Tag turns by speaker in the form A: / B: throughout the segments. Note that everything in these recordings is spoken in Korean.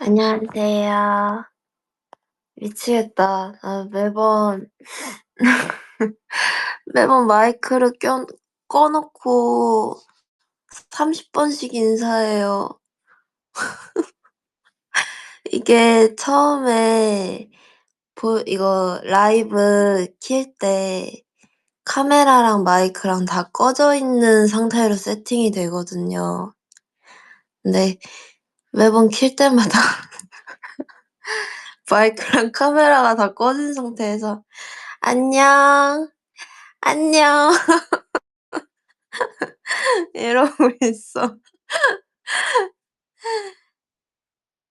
A: 안녕하세요. 미치겠다. 나 매번 마이크를 꺼 놓고 30번씩 인사해요. 이게 처음에 이거 라이브 킬 때 카메라랑 마이크랑 다 꺼져 있는 상태로 세팅이 되거든요. 근데 매번 킬 때마다 마이크랑 카메라가 다 꺼진 상태에서 "안녕. 안녕." 이러고 있어.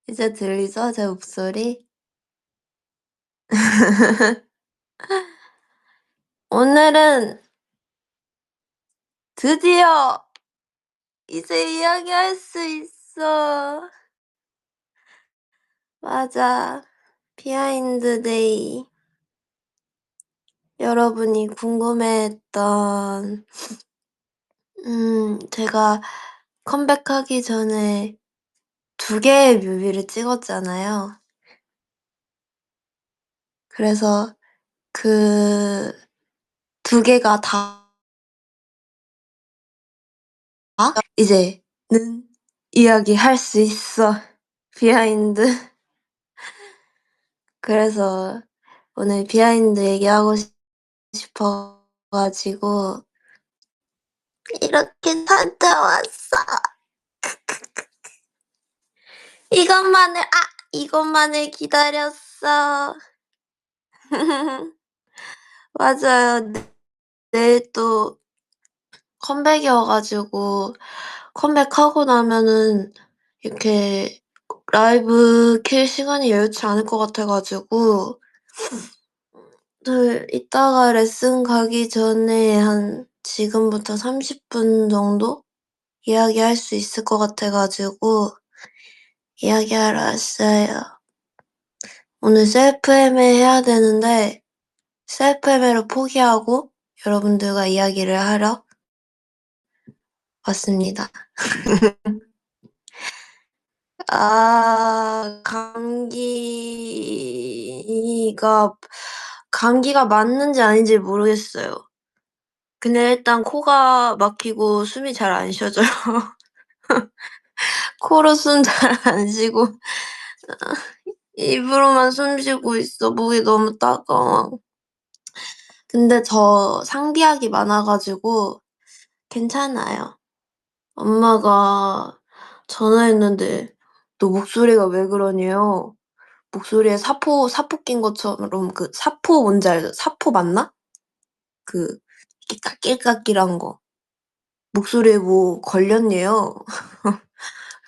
A: 이제 들리죠? 제 목소리? 오늘은 드디어 이제 이야기할 수 있어. 맞아. 비하인드 데이. 여러분이 궁금해했던, 제가 컴백하기 전에 2개의 뮤비를 찍었잖아요. 그래서 그 2개가 다 이제는 이야기할 수 있어. 비하인드. 그래서 오늘 비하인드 얘기하고 싶어 가지고 이렇게 찾아왔어. 이것만을 기다렸어. 맞아요. 내일 또 컴백이어 가지고 컴백하고 나면은 이렇게 라이브 킬 시간이 여유치 않을 것 같아 가지고 이따가 레슨 가기 전에 한 지금부터 30분 정도 이야기할 수 있을 것 같아 가지고 이야기하러 왔어요. 오늘 셀프 MA 해야 되는데 셀프 MA를 포기하고 여러분들과 이야기를 하러 왔습니다. 감기가 맞는지 아닌지 모르겠어요. 근데 일단 코가 막히고 숨이 잘 안 쉬어져요. 코로 숨 잘 안 쉬고 입으로만 숨 쉬고 있어. 목이 너무 따가워. 근데 저 상비약이 많아 가지고 괜찮아요. 엄마가 전화했는데 "너 목소리가 왜 그러냐."요. 목소리에 사포 낀 것처럼 그 사포 뭔지 알죠? 사포 맞나? 그 끼깍끼깍이란 거. 목소리에 뭐 걸렸네요.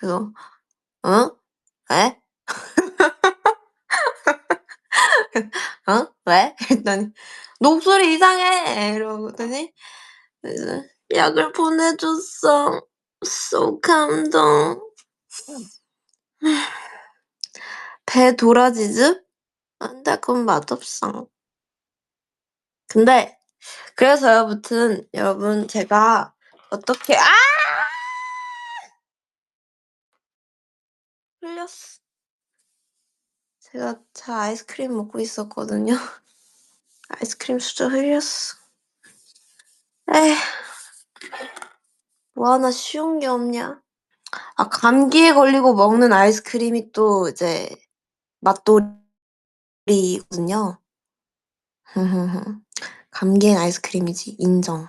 A: 그래서 "어? 왜? 어? 왜?" 했더니 "너 목소리 이상해." 이러더니 그래서 약을 보내줬어. So 감동. 배도라지즙? 근데 그건 맛없어. 근데 그래서요 무튼 여러분 제가 어떻게 흘렸어. 제가 아이스크림 먹고 있었거든요. 아이스크림 수저 흘렸어. 에휴. 뭐 하나 쉬운 게 없냐. 감기에 걸리고 먹는 아이스크림이 또 이제 맛돌이거든요. 감기엔 아이스크림이지. 인정.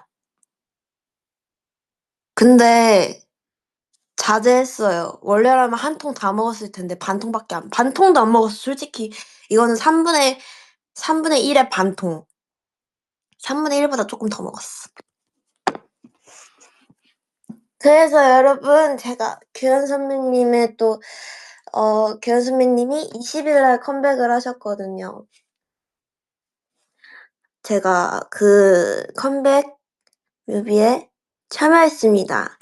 A: 근데 자제했어요. 원래라면 한 통 다 먹었을 텐데 반 통도 안 먹었어. 솔직히 이거는 3분의 1의 반 통. 3분의 1 보다 쪼끔 더 먹었어. 그래서 여러분 제가 규현 선배님이 20일 날 컴백을 하셨거든요. 제가 그 컴백 뮤비에 참여했습니다.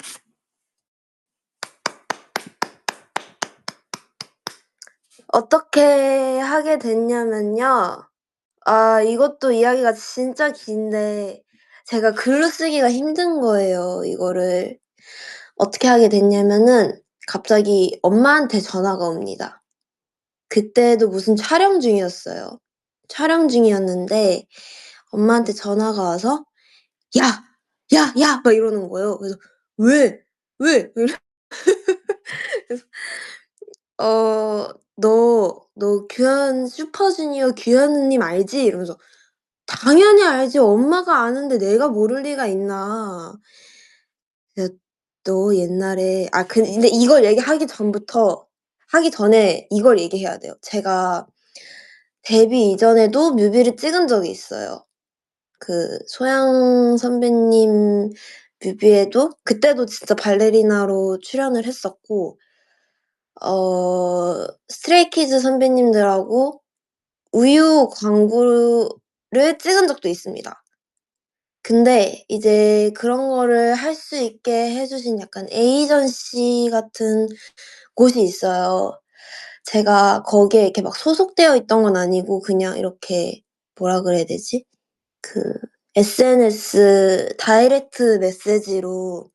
A: 어떻게 하게 됐냐면요. 이것도 이야기가 진짜 긴데 제가 글로 쓰기가 힘든 거예요, 이거를. 어떻게 하게 됐냐면은 갑자기 엄마한테 전화가 옵니다. 그때도 무슨 촬영 중이었어요. 촬영 중이었는데 엄마한테 전화가 와서 "야! 야, 야!" 막 이러는 거예요. 그래서 "왜? 왜?" 이래 그래서 "너 규현 슈퍼주니어 규현님 알지?" 이러면서 "당연히 알지. 엄마가 아는데 내가 모를 리가 있나." 그래서 "너 옛날에" 근데 이걸 얘기하기 전부터 하기 전에 이걸 얘기해야 돼요. 제가 데뷔 이전에도 뮤비를 찍은 적이 있어요. 그 소양 선배님 뮤비에도 그때도 진짜 발레리나로 출연을 했었고 스트레이키즈 선배님들하고 우유 광고를 찍은 적도 있습니다. 근데 이제 그런 거를 할 수 있게 해 주신 약간 에이전시 같은 곳이 있어요. 제가 거기에 이렇게 막 소속되어 있던 건 아니고 그냥 이렇게 뭐라 그래야 되지? 그 SNS 다이렉트 메시지로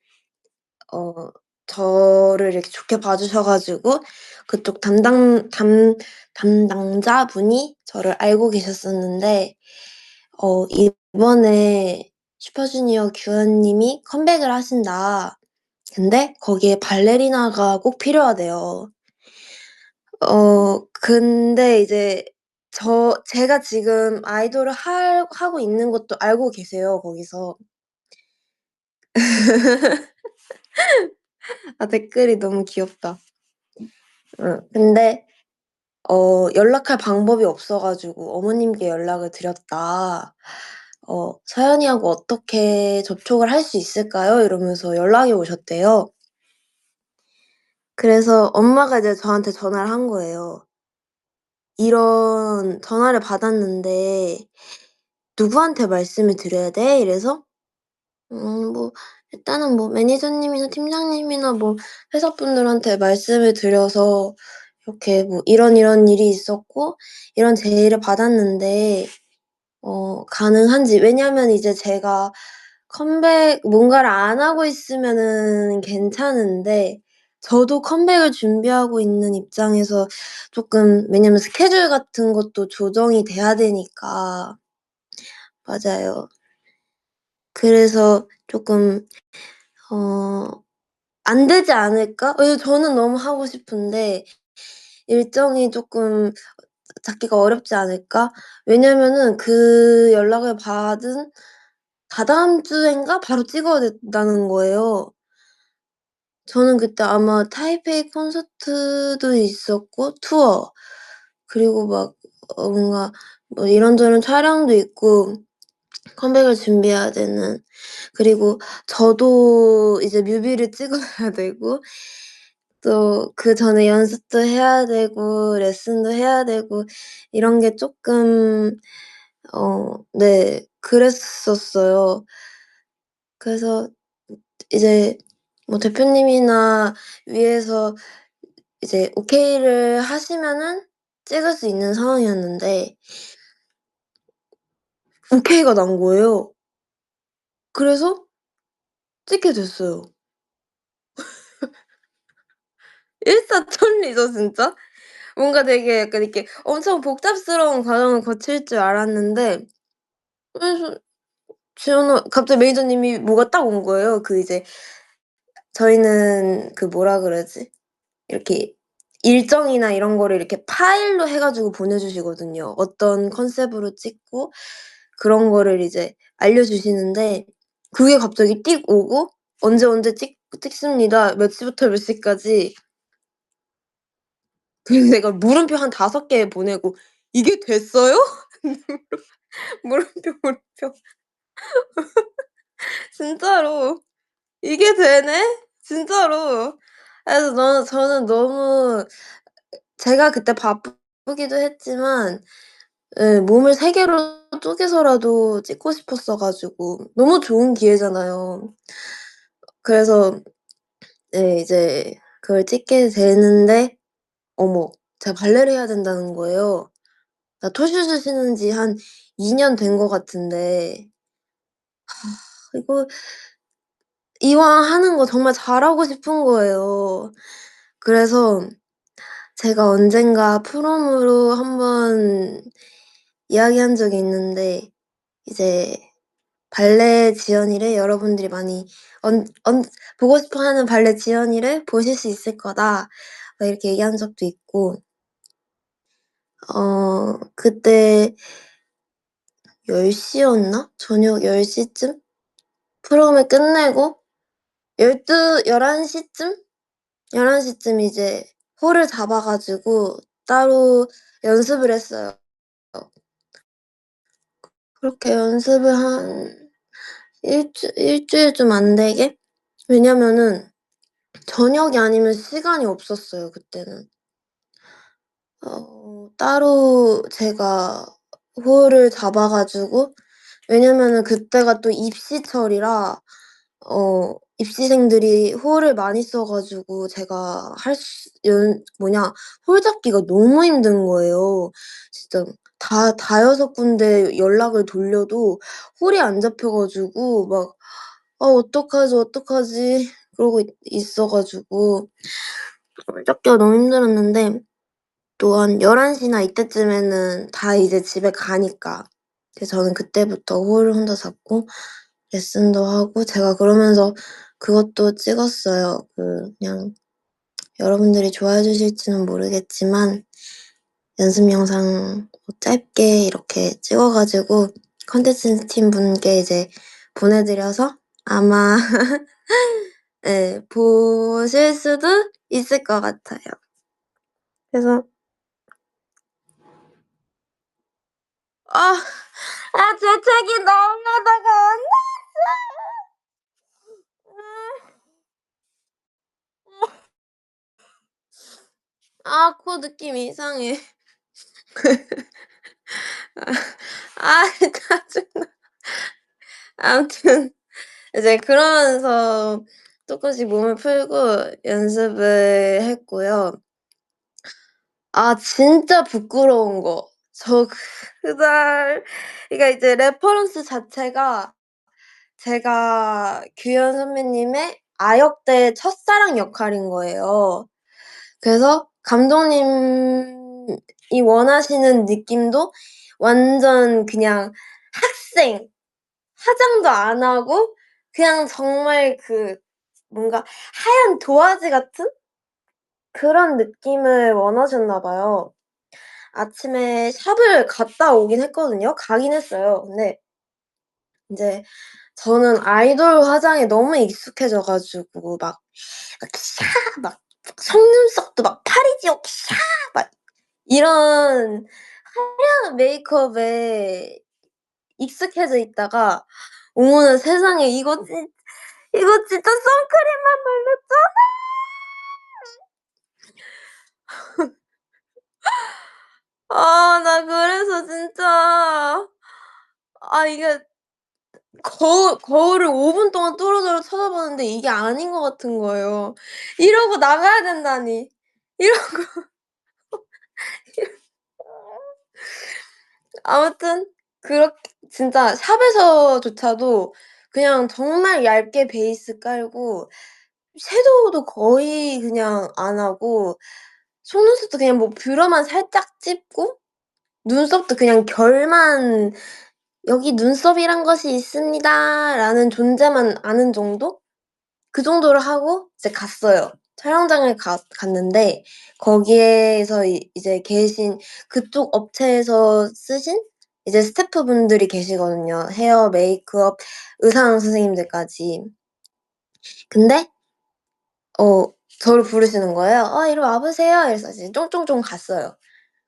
A: 어 저를 이렇게 좋게 봐 주셔 가지고 그쪽 담당자분이 저를 알고 계셨었는데 "이번에 슈퍼주니어 규현 님이 컴백을 하신다. 근데 거기에 발레리나가 꼭 필요하대요." 근데 이제 제가 지금 아이돌을 하고 있는 것도 알고 계세요, 거기서. 댓글이 너무 귀엽다. 근데 연락할 방법이 없어 가지고 어머님께 연락을 드렸다. "서연이하고 어떻게 접촉을 할 수 있을까요?" 이러면서 연락이 오셨대요. 그래서 엄마가 이제 저한테 전화를 한 거예요. "이런 전화를 받았는데 누구한테 말씀을 드려야 돼?" 이래서 뭐 일단은 뭐 매니저님이나 팀장님이나 뭐 회사 분들한테 말씀을 드려서 이렇게 뭐 "이런 일이 있었고 이런 제의를 받았는데 가능한지." 왜냐면 이제 제가 뭔가를 안 하고 있으면은 괜찮은데 저도 컴백을 준비하고 있는 입장에서 쪼끔 왜냐면 스케줄 같은 것도 조정이 돼야 되니까. 맞아요. 그래서 쪼끔 어 '안 되지 않을까?' 저는 너무 하고 싶은데 '일정이 쪼끔 잡기가 어렵지 않을까?' 왜냐면은 그 연락을 받은 다다음 주인가 바로 찍어야 된다는 거예요. 저는 그때 아마 타이페이 콘서트도 있었고 투어 그리고 막 뭔가 뭐 이런저런 촬영도 있고 컴백을 준비해야 되는 그리고 저도 이제 뮤비를 찍어야 되고 또 그전에 연습도 해야 되고 레슨도 해야 되고 이런 게 쪼끔 네 그랬었어요. 그래서 이제 뭐 대표님이나 위에서 이제 오케이를 하시면은 찍을 수 있는 상황이었는데 오케이가 난 거예요. 그래서 찍게 됐어요. 일사천리죠 진짜. 뭔가 되게 약간 이렇게 엄청 복잡스러운 과정을 거칠 줄 알았는데 그래서 지원을 갑자기 매니저님이 뭐가 딱 온 거예요. 그 이제 저희는 그 뭐라 그러지? 이렇게 일정이나 이런 거를 이렇게 파일로 해 가지고 보내주시거든요. 어떤 컨셉으로 찍고 그런 거를 이제 알려주시는데 그게 갑자기 띡 오고 "언제 찍습니다. 몇 시부터 몇 시까지." 그래서 내가 물음표 한 5개 보내고 "이게 됐어요?" 물음표, 물음표. 진짜로. '이게 되네?' 진짜로. 그래서 저는 너무 제가 그때 바쁘기도 했지만 몸을 3 개로 쪼개서라도 찍고 싶었어 가지고 너무 좋은 기회잖아요. 그래서 네 이제 그걸 찍게 되는데 어머 제가 발레를 해야 된다는 거예요. 나 토슈즈 신은 지 한 2년 된 것 같은데 이거 이왕 하는 거 정말 잘하고 싶은 거예요. 그래서 제가 언젠가 프롬으로 한번 이야기한 적이 있는데 이제 발레 지연이를 여러분들이 많이 보고 싶어 하는 발레 지연이를 보실 수 있을 거다. 막 이렇게 얘기한 적도 있고 그때 10시 였나? 저녁 10시 쯤 프롬을 끝내고 11시 쯤? 11시 쯤 이제 홀을 잡아 가지고 따로 연습을 했어요. 그렇게 연습을 한 일주일 좀 안 되게? 왜냐면은 저녁이 아니면 시간이 없었어요 그때는. 따로 제가 홀을 잡아 가지고 왜냐면은 그때가 또 입시철이라 입시생들이 홀을 많이 써 가지고 제가 홀 잡기가 너무 힘든 거예요. 진짜 다여섯 군데 연락을 돌려도 홀이 안 잡혀 가지고 막 '아 어떡하지, 어떡하지.' 그러고 있어 가지고 홀 잡기가 너무 힘들었는데 또 한 11시 나 이때쯤에는 다 이제 집에 가니까 그래서 저는 그때부터 홀을 혼자 잡고 레슨도 하고 제가 그러면서 그것도 찍었어요. 그냥 여러분들이 좋아해 주실지는 모르겠지만 연습 영상 짧게 이렇게 찍어 가지고 컨텐츠 팀 분께 이제 보내 드려서 아마 예 보실 수도 있을 것 같아요. 그래서 아 재채기 너무 하다가 안 돼. 코 느낌 이상해. 짜증나. 아무튼 이제 그러면서 쪼끔씩 몸을 풀고 연습을 했고요. 진짜 부끄러운 거. 저 그날 그러니까 이제 레퍼런스 자체가 제가 규현 선배님의 아역대 첫사랑 역할인 거예요. 그래서 감독님이 원하시는 느낌도 완전 그냥 학생, 화장도 안 하고 그냥 정말 뭔가 하얀 도화지 같은 그런 느낌을 원하셨나 봐요. 아침에 샵을 갔다 오긴 했거든요. 가긴 했어요. 근데 인제 저는 아이돌 화장에 너무 익숙해져 가지고 막 속눈썹도 막 파리지옥 막 이런 화려한 메이크업에 익숙해져 있다가 어머나 세상에 이거 진짜 선크림만 발랐잖아. 나 그래서 진짜 이게 거울을 5분 동안 뚫어져라 쳐다보는데 이게 아닌 것 같은 거예요. 이러고 나가야 된다니. 이러고 아무튼 그렇 진짜 샵에서조차도 그냥 정말 얇게 베이스 깔고 섀도우도 거의 그냥 안 하고 속눈썹도 그냥 뭐 뷰러만 살짝 찝고 눈썹도 그냥 결만 '여기 눈썹이란 것이 있습니다.'라는 존재만 아는 정도? 그 정도를 하고 이제 갔어요. 촬영장을 갔는데 거기에서 이제 계신 그쪽 업체에서 쓰신 이제 스태프분들이 계시거든요. 헤어, 메이크업, 의상 선생님들까지. 근데 저를 부르시는 거예요. 이리 와 보세요." 이래서 이제 쫑쫑쫑 갔어요.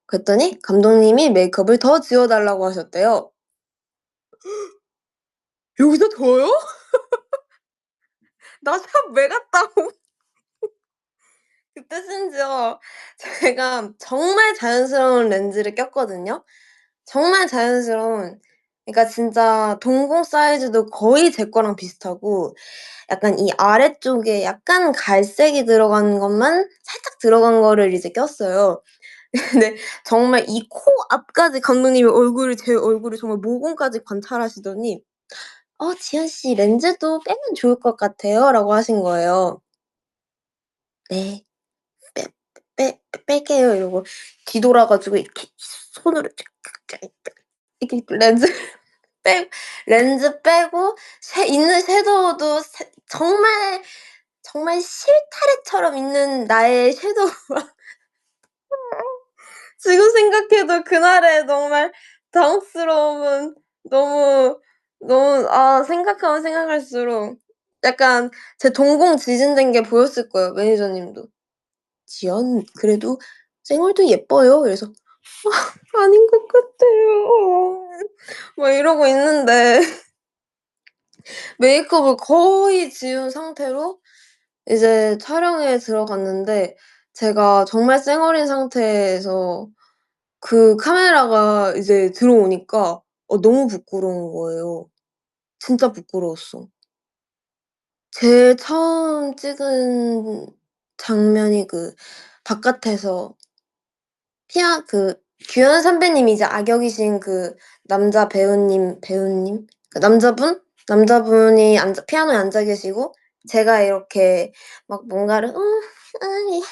A: 그랬더니 감독님이 메이크업을 더 지워 달라고 하셨대요. "여기서 더요?" 나 샵 왜 갔다고. 그때 심지어 제가 정말 자연스러운 렌즈를 꼈거든요. 정말 자연스러운 그러니까 진짜 동공 사이즈도 거의 제 거랑 비슷하고 약간 이 아래쪽에 약간 갈색이 들어간 것만 살짝 들어간 거를 이제 꼈어요. 근데 정말 이 코 앞까지 감독님이 제 얼굴을 정말 모공까지 관찰하시더니 지연 씨 렌즈도 빼면 좋을 것 같아요."라고 하신 거예요. 네. 뺄게요." 이러고 뒤돌아 가지고 이렇게 손으로 이렇게 빼 렌즈 빼고 있는 섀도우도 정말, 정말 실타래처럼 있는 나의 섀도우 지금 생각해도 그날의 정말 당혹스러움은 너무, 너무 생각하면 생각할수록 약간 제 동공 지진된 게 보였을 거예요, 매니저님도. "지연 그래도 쌩얼도 예뻐요." 이래서 "아닌 것 같아요." 막 이러고 있는데 메이크업을 거의 지운 상태로 이제 촬영에 들어갔는데 제가 정말 쌩얼인 상태에서 그 카메라가 이제 들어오니까 너무 부끄러운 거예요. 진짜 부끄러웠어. 제일 처음 찍은 장면이 그 바깥에서 그 규현 선배님이 이제 악역이신 그 남자 배우님 그 남자분이 피아노에 앉아 계시고 제가 이렇게 막 뭔가를 아니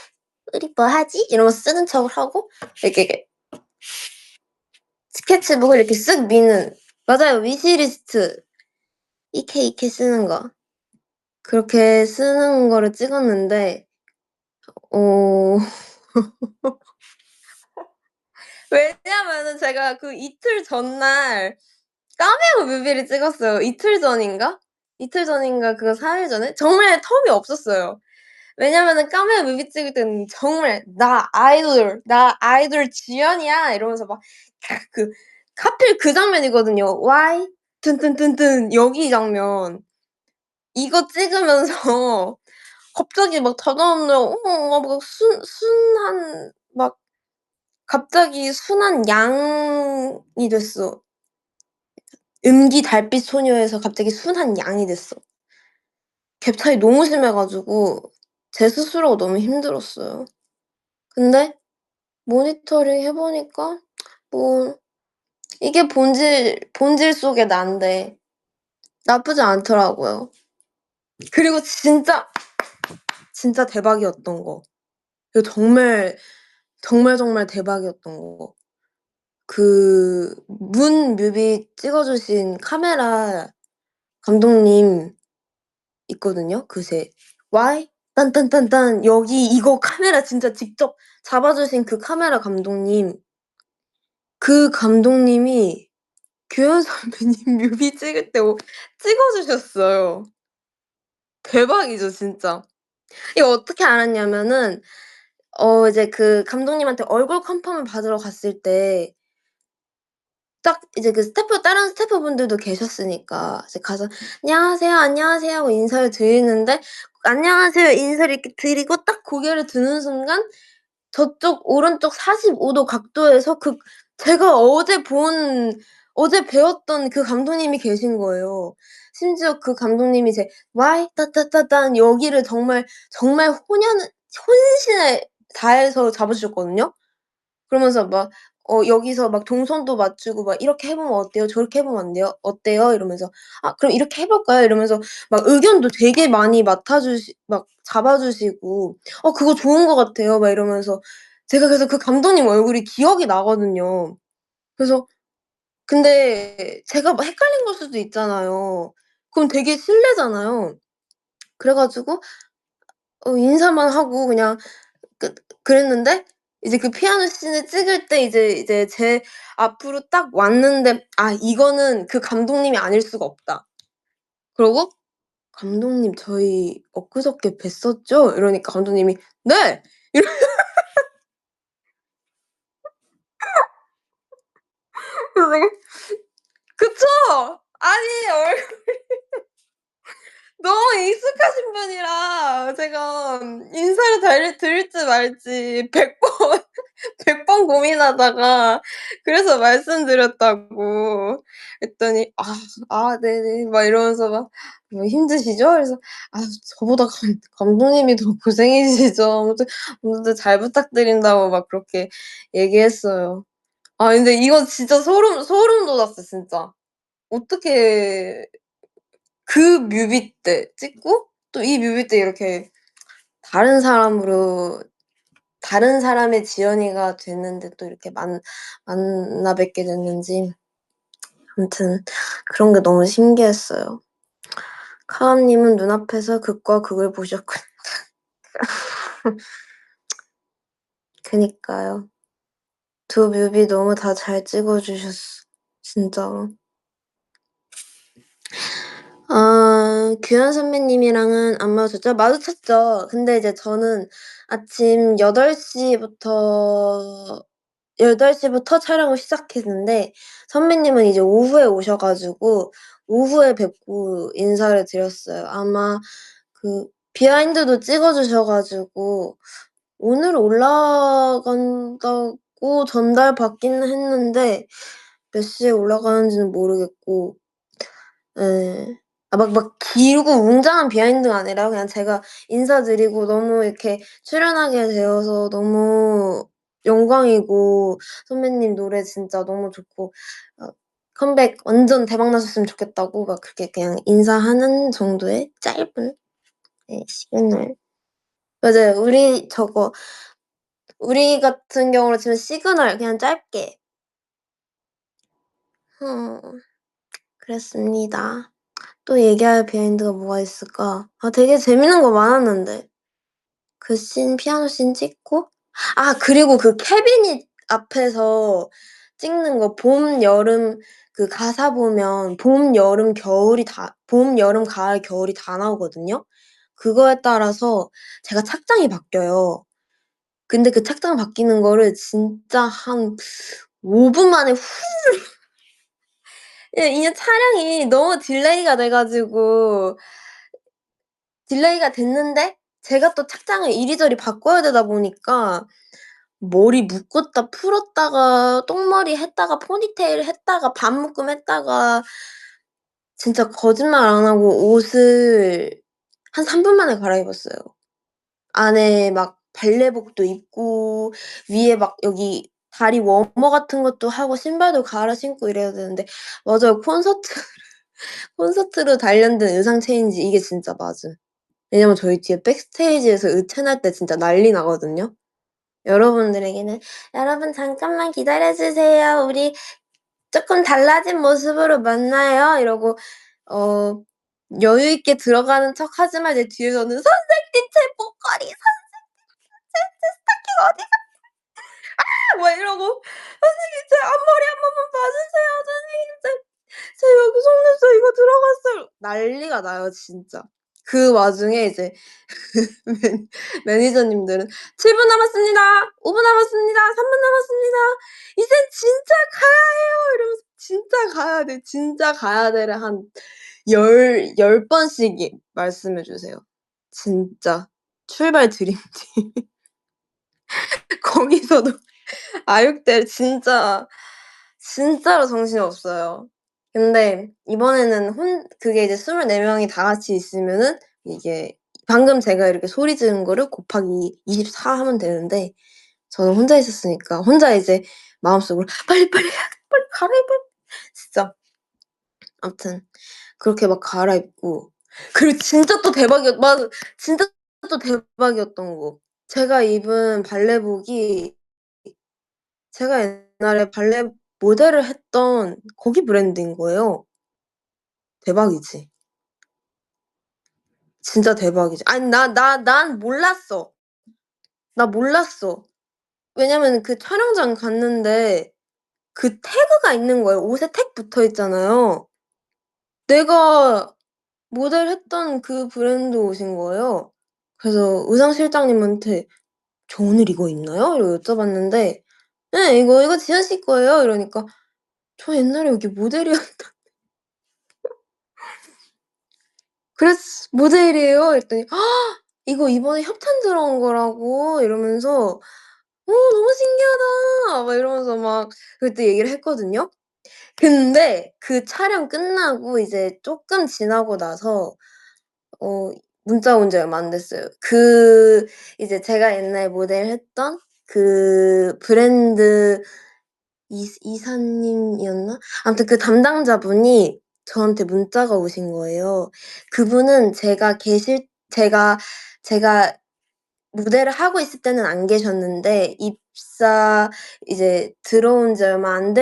A: 우리 뭐 하지?" 이러면서 쓰는 척을 하고 이렇게 스케치북을 이렇게 쓱 미는 맞아요. 위시리스트 이케 쓰는 거. 그렇게 쓰는 거를 찍었는데 어 왜냐면은 제가 그 이틀 전날 까메오 뮤비를 찍었어요. 이틀 전인가 그거 3일 전에 정말 텀이 없었어요. 왜냐면은 까메오 뮤비 찍을 때는 정말 나 아이돌 지연이야." 이러면서 막 그 하필 그 장면이거든요. "Why 뚠뚠뚠뚠." 여기 장면. 이거 찍으면서 갑자기 막 다다음 날 막 순한 막 갑자기 순한 양이 됐어. 은기 달빛 소녀에서 갑자기 순한 양이 됐어. 갭 차이 너무 심해 가지고 제 스스로가 너무 힘들었어요. 근데 모니터링 해 보니까 뭐 이게 본질 속의 난데 나쁘지 않더라고요. 그리고 진짜 대박이었던 거. 이거 정말, 정말 대박이었던 거. 그 문 뮤비 찍어 주신 카메라 감독님 있거든요. "Why 딴딴딴딴." 여기 이거 카메라 진짜 직접 잡아 주신 그 카메라 감독님, 그 감독님이 규현 선배님 뮤비 찍을 때 찍어 주셨어요. 대박이죠 진짜. 이거 어떻게 알았냐면은 이제 그 감독님한테 얼굴 컨펌을 받으러 갔을 때 딱 이제 다른 스태프분들도 계셨으니까 이제 가서 "안녕하세요, 안녕하세요." 하고 인사를 드리는데 "안녕하세요." 인사를 이렇게 드리고 딱 고개를 드는 순간 저쪽 오른쪽 45도 각도에서 제가 어제 배웠던 그 감독님이 계신 거예요. 심지어 그 감독님이 제 "Why 따따따따." 여기를 정말 혼신을 다해서 잡아 주셨거든요. 그러면서 막 여기서 막 동선도 맞추고 막 "이렇게 해 보면 어때요? 저렇게 해 보면 안 돼요? 어때요?" 이러면서 "아 그럼 이렇게 해 볼까요?" 이러면서 막 의견도 되게 많이 막 잡아 주시고 그거 좋은 것 같아요." 막 이러면서 제가 그래서 그 감독님 얼굴이 기억이 나거든요. 그래서 근데 제가 막 헷갈린 걸 수도 있잖아요. 그럼 되게 실례잖아요. 그래 가지고 인사만 하고 그냥 그랬는데 이제 그 피아노 씬을 찍을 때 이제 제 앞으로 딱 왔는데 '아 이거는 그 감독님이 아닐 수가 없다.' 그러고 "감독님 저희 엊그저께 뵀었죠?" 이러니까 감독님이 "네." 이러 그래서 내가 그쵸. 아니 너무 익숙하신 분이라 제가 인사를 드릴지 말지 100번 고민하다가 그래서 말씀드렸다고. 그랬더니 네네." 막 이러면서 막 "뭐 힘드시죠?" 그래서 "아 저보다 감독님이 더 고생이시죠. 아무튼 잘 부탁드린다."고 막 그렇게 얘기했어요. 근데 이거 진짜 소름 돋았어 진짜. 어떻게 그 뮤비 때 찍고 또 이 뮤비 때 이렇게 다른 사람으로 다른 사람의 지연이가 됐는데 또 이렇게 만나 뵙게 됐는지 아무튼 그런 게 너무 신기했어요. 카람 님은 눈앞에서 극과 극을 보셨군요. 그니까요. 두 뮤비 너무 다 잘 찍어 주셨어. 진짜로. 규현 선배님이랑은 안 마주쳤죠? 마주쳤죠. 근데 이제 저는 아침 8시부터 촬영을 시작했는데 선배님은 이제 오후에 오셔 가지고 오후에 뵙고 인사를 드렸어요. 아마 그 비하인드도 찍어 주셔 가지고 오늘 올라간다고 전달받기는 했는데 몇 시에 올라가는지는 모르겠고 예. 막 길고 웅장한 비하인드가 아니라 그냥 제가 인사드리고 너무 이렇게 출연하게 되어서 너무 영광이고 선배님 노래 진짜 너무 좋고 컴백 완전 대박 나셨으면 좋겠다고 막 그렇게 그냥 인사하는 정도의 짧은 시그널. 맞아요. 우리 같은 경우로 치면 시그널 그냥 짧게. 그랬습니다. 또 얘기할 비하인드가 뭐가 있을까? 되게 재밌는 거 많았는데. 그 피아노 씬 찍고 그리고 그 캐비닛 앞에서 찍는 거 봄, 여름 그 가사 보면 봄, 여름, 가을, 겨울이 다 나오거든요. 그거에 따라서 제가 착장이 바뀌어요. 근데 그 착장 바뀌는 거를 진짜 한 5분 만에 이게 촬영이 너무 딜레이가 돼 가지고 딜레이가 됐는데 제가 또 착장을 이리저리 바꿔야 되다 보니까 머리 묶었다 풀었다가 똥머리 했다가 포니테일 했다가 반묶음 했다가 진짜 거짓말 안 하고 옷을 한 3분 만에 갈아입었어요. 안에 막 발레복도 입고 위에 막 여기 다리 워머 같은 것도 하고 신발도 갈아 신고 이래야 되는데 맞아요. 콘서트로 단련된 의상 체인지 이게 진짜 맞음. 왜냐면 저희 뒤에 백스테이지에서 의체날 때 진짜 난리 나거든요. 여러분들에게는 "여러분 잠깐만 기다려 주세요. 우리 쪼끔 달라진 모습으로 만나요." 이러고 여유 있게 들어가는 척하지만 이제 뒤에서는 "선생님 제 목걸이 제 스타킹 어디 막 이러고 "선생님 제 앞머리 한 번만 봐 주세요. 선생님 제 여기 속눈썹 이거 들어갔어요." 난리가 나요 진짜. 그 와중에 이제 매니저님들은 "7분 남았습니다. 5분 남았습니다. 3분 남았습니다. 이젠 진짜 가야 해요." 이러면서 "진짜 가야 돼. 진짜 가야 돼."를 한 10번씩 말씀해 주세요. 진짜. 출발 드림팀. 거기서도 아육대 진짜로 정신없어요. 근데 이번에는 그게 이제 24 명이 다 같이 있으면은 이게 방금 제가 이렇게 소리 지른 거를 곱하기 24 하면 되는데 저는 혼자 있었으니까 혼자 이제 마음속으로 '빨리, 빨리 해야 돼. 빨리 갈아입어.' 진짜 아무튼 그렇게 막 갈아입고 그리고 진짜 또 맞아. 진짜 또 대박이었던 거. 제가 입은 발레복이 제가 옛날에 발레 모델을 했던 거기 브랜드인 거예요. 대박이지. 진짜 대박이지. 아니 난 몰랐어. 나 몰랐어. 왜냐면 그 촬영장 갔는데 그 태그가 있는 거예요. 옷에 태그 붙어 있잖아요. 내가 모델했던 그 브랜드 옷인 거예요. 그래서 의상 실장님한테 "저 오늘 이거 입나요?" 이러고 여쭤봤는데 "네. 이거 지현 씨 거예요." 이러니까 "저 옛날에 여기 모델이었다." 모델이에요." 이랬더니 "이거 이번에 협찬 들어온 거라고." 이러면서 너무 신기하다." 막 이러면서 막 그때 얘기를 했거든요. 근데 그 촬영 끝나고 이제 쪼끔 지나고 나서 어 문자가 온 지 얼마 안 됐어요. 이제 제가 옛날에 모델했던 그 브랜드 이사님이었나? 아무튼 그 담당자분이 저한테 문자가 오신 거예요. 그분은 제가 무대를 하고 있을 때는 안 계셨는데 입사 이제 들어온 지 얼마 안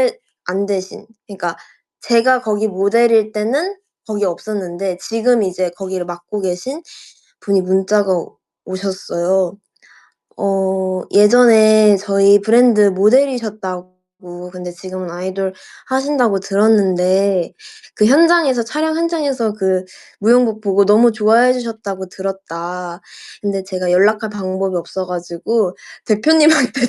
A: 되신, 그러니까 제가 거기 모델일 때는 거기 없었는데 지금 이제 거기를 맡고 계신 분이 문자가 오셨어요. 예전에 저희 브랜드 모델이셨다고, 근데 지금은 아이돌 하신다고 들었는데 그 현장에서 촬영 현장에서 그 무용복 보고 너무 좋아해 주셨다고 들었다. 근데 제가 연락할 방법이 없어 가지고 대표님한테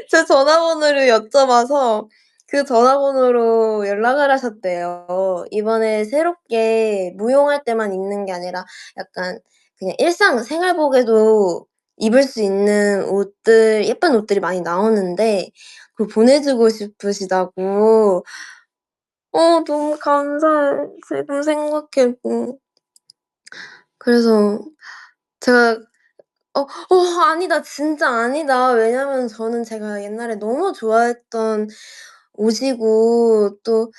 A: 제 전화번호를 여쭤봐서 그 전화번호로 연락을 하셨대요. 이번에 새롭게 무용할 때만 입는 게 아니라 약간 그냥 일상 생활복에도 입을 수 있는 옷들, 예쁜 옷들이 많이 나오는데 그걸 보내주고 싶으시다고. 너무 감사해. 지금 생각해도. 그래서 제가 아니다. 진짜 아니다. 왜냐면 저는 제가 옛날에 너무 좋아했던 옷이고 또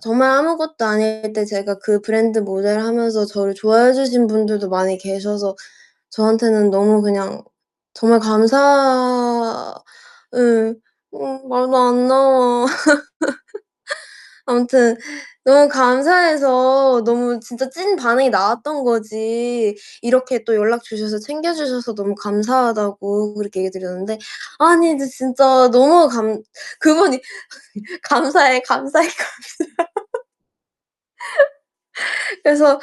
A: 정말 아무것도 아닐 때 제가 그 브랜드 모델 하면서 저를 좋아해 주신 분들도 많이 계셔서 저한테는 너무 그냥 정말 말도 안 나와. 아무튼 너무 감사해서 너무 진짜 찐 반응이 나왔던 거지. 이렇게 또 연락 주셔서 챙겨 주셔서 너무 감사하다고 그렇게 얘기 드렸는데, 아니 근데 진짜 너무 그분이 "감사해, 감사해." 그래서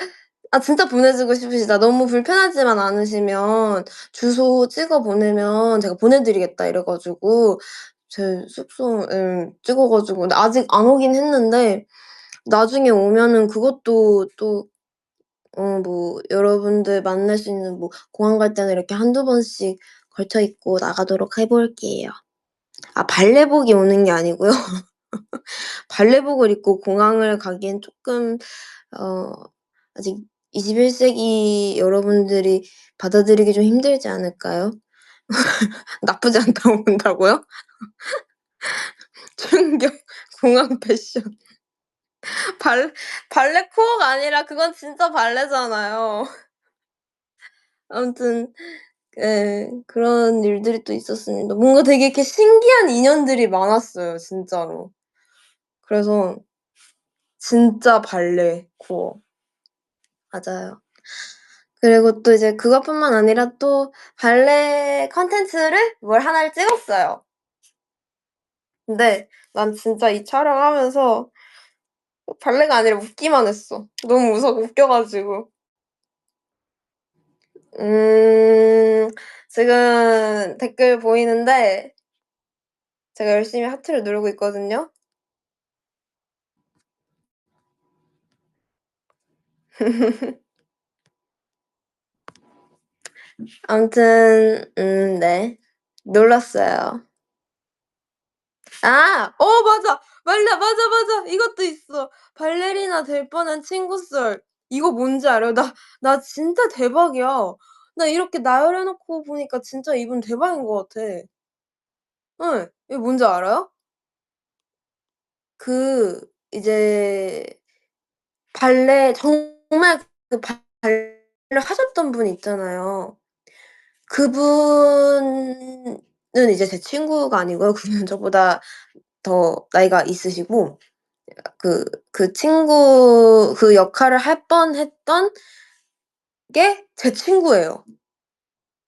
A: 진짜 보내주고 싶으시다. "너무 불편하지만 않으시면 주소 찍어 보내면 제가 보내 드리겠다." 이래 가지고 제 숙소에 찍어 가지고, 근데 아직 안 오긴 했는데 나중에 오면은 그것도 또 뭐 여러분들 만날 수 있는, 뭐 공항 갈 때는 이렇게 한두 번씩 걸쳐 입고 나가도록 해 볼게요. 발레복이 오는 게 아니고요. 발레복을 입고 공항을 가기엔 쪼끔 어 아직 21 세기 여러분들이 받아들이기 좀 힘들지 않을까요? 나쁘지 않다고 본다고요? 충격 공항 패션. 발 발레 코어가 아니라 그건 진짜 발레잖아요. 아무튼 그런 일들이 또 있었습니다. 뭔가 되게 이렇게 신기한 인연들이 많았어요 진짜로. 그래서 진짜 발레 코어. 맞아요. 그리고 또 이제 그것뿐만 아니라 또 발레 콘텐츠를 뭘 하나를 찍었어요. 근데 난 진짜 이 촬영하면서 발레가 아니라 웃기만 했어. 너무 웃겨 가지고. 지금 댓글 보이는데 제가 열심히 하트를 누르고 있거든요. 아무튼 네. 놀랐어요. 맞아. 맞아. 이것도 있어. 발레리나 될 뻔한 친구 썰. 이거 뭔지 알아요? 나 진짜 대박이야. 나 이렇게 나열해 놓고 보니까 진짜 이분 대박인 것 같아. 예. 이거 뭔지 알아요? 그 이제 발레 정말 그 발레를 하셨던 분 있잖아요. 그분은 이제 제 친구가 아니고요. 그분은 저보다 더 나이가 있으시고, 그 친구 그 역할을 할 뻔했던 게 제 친구예요.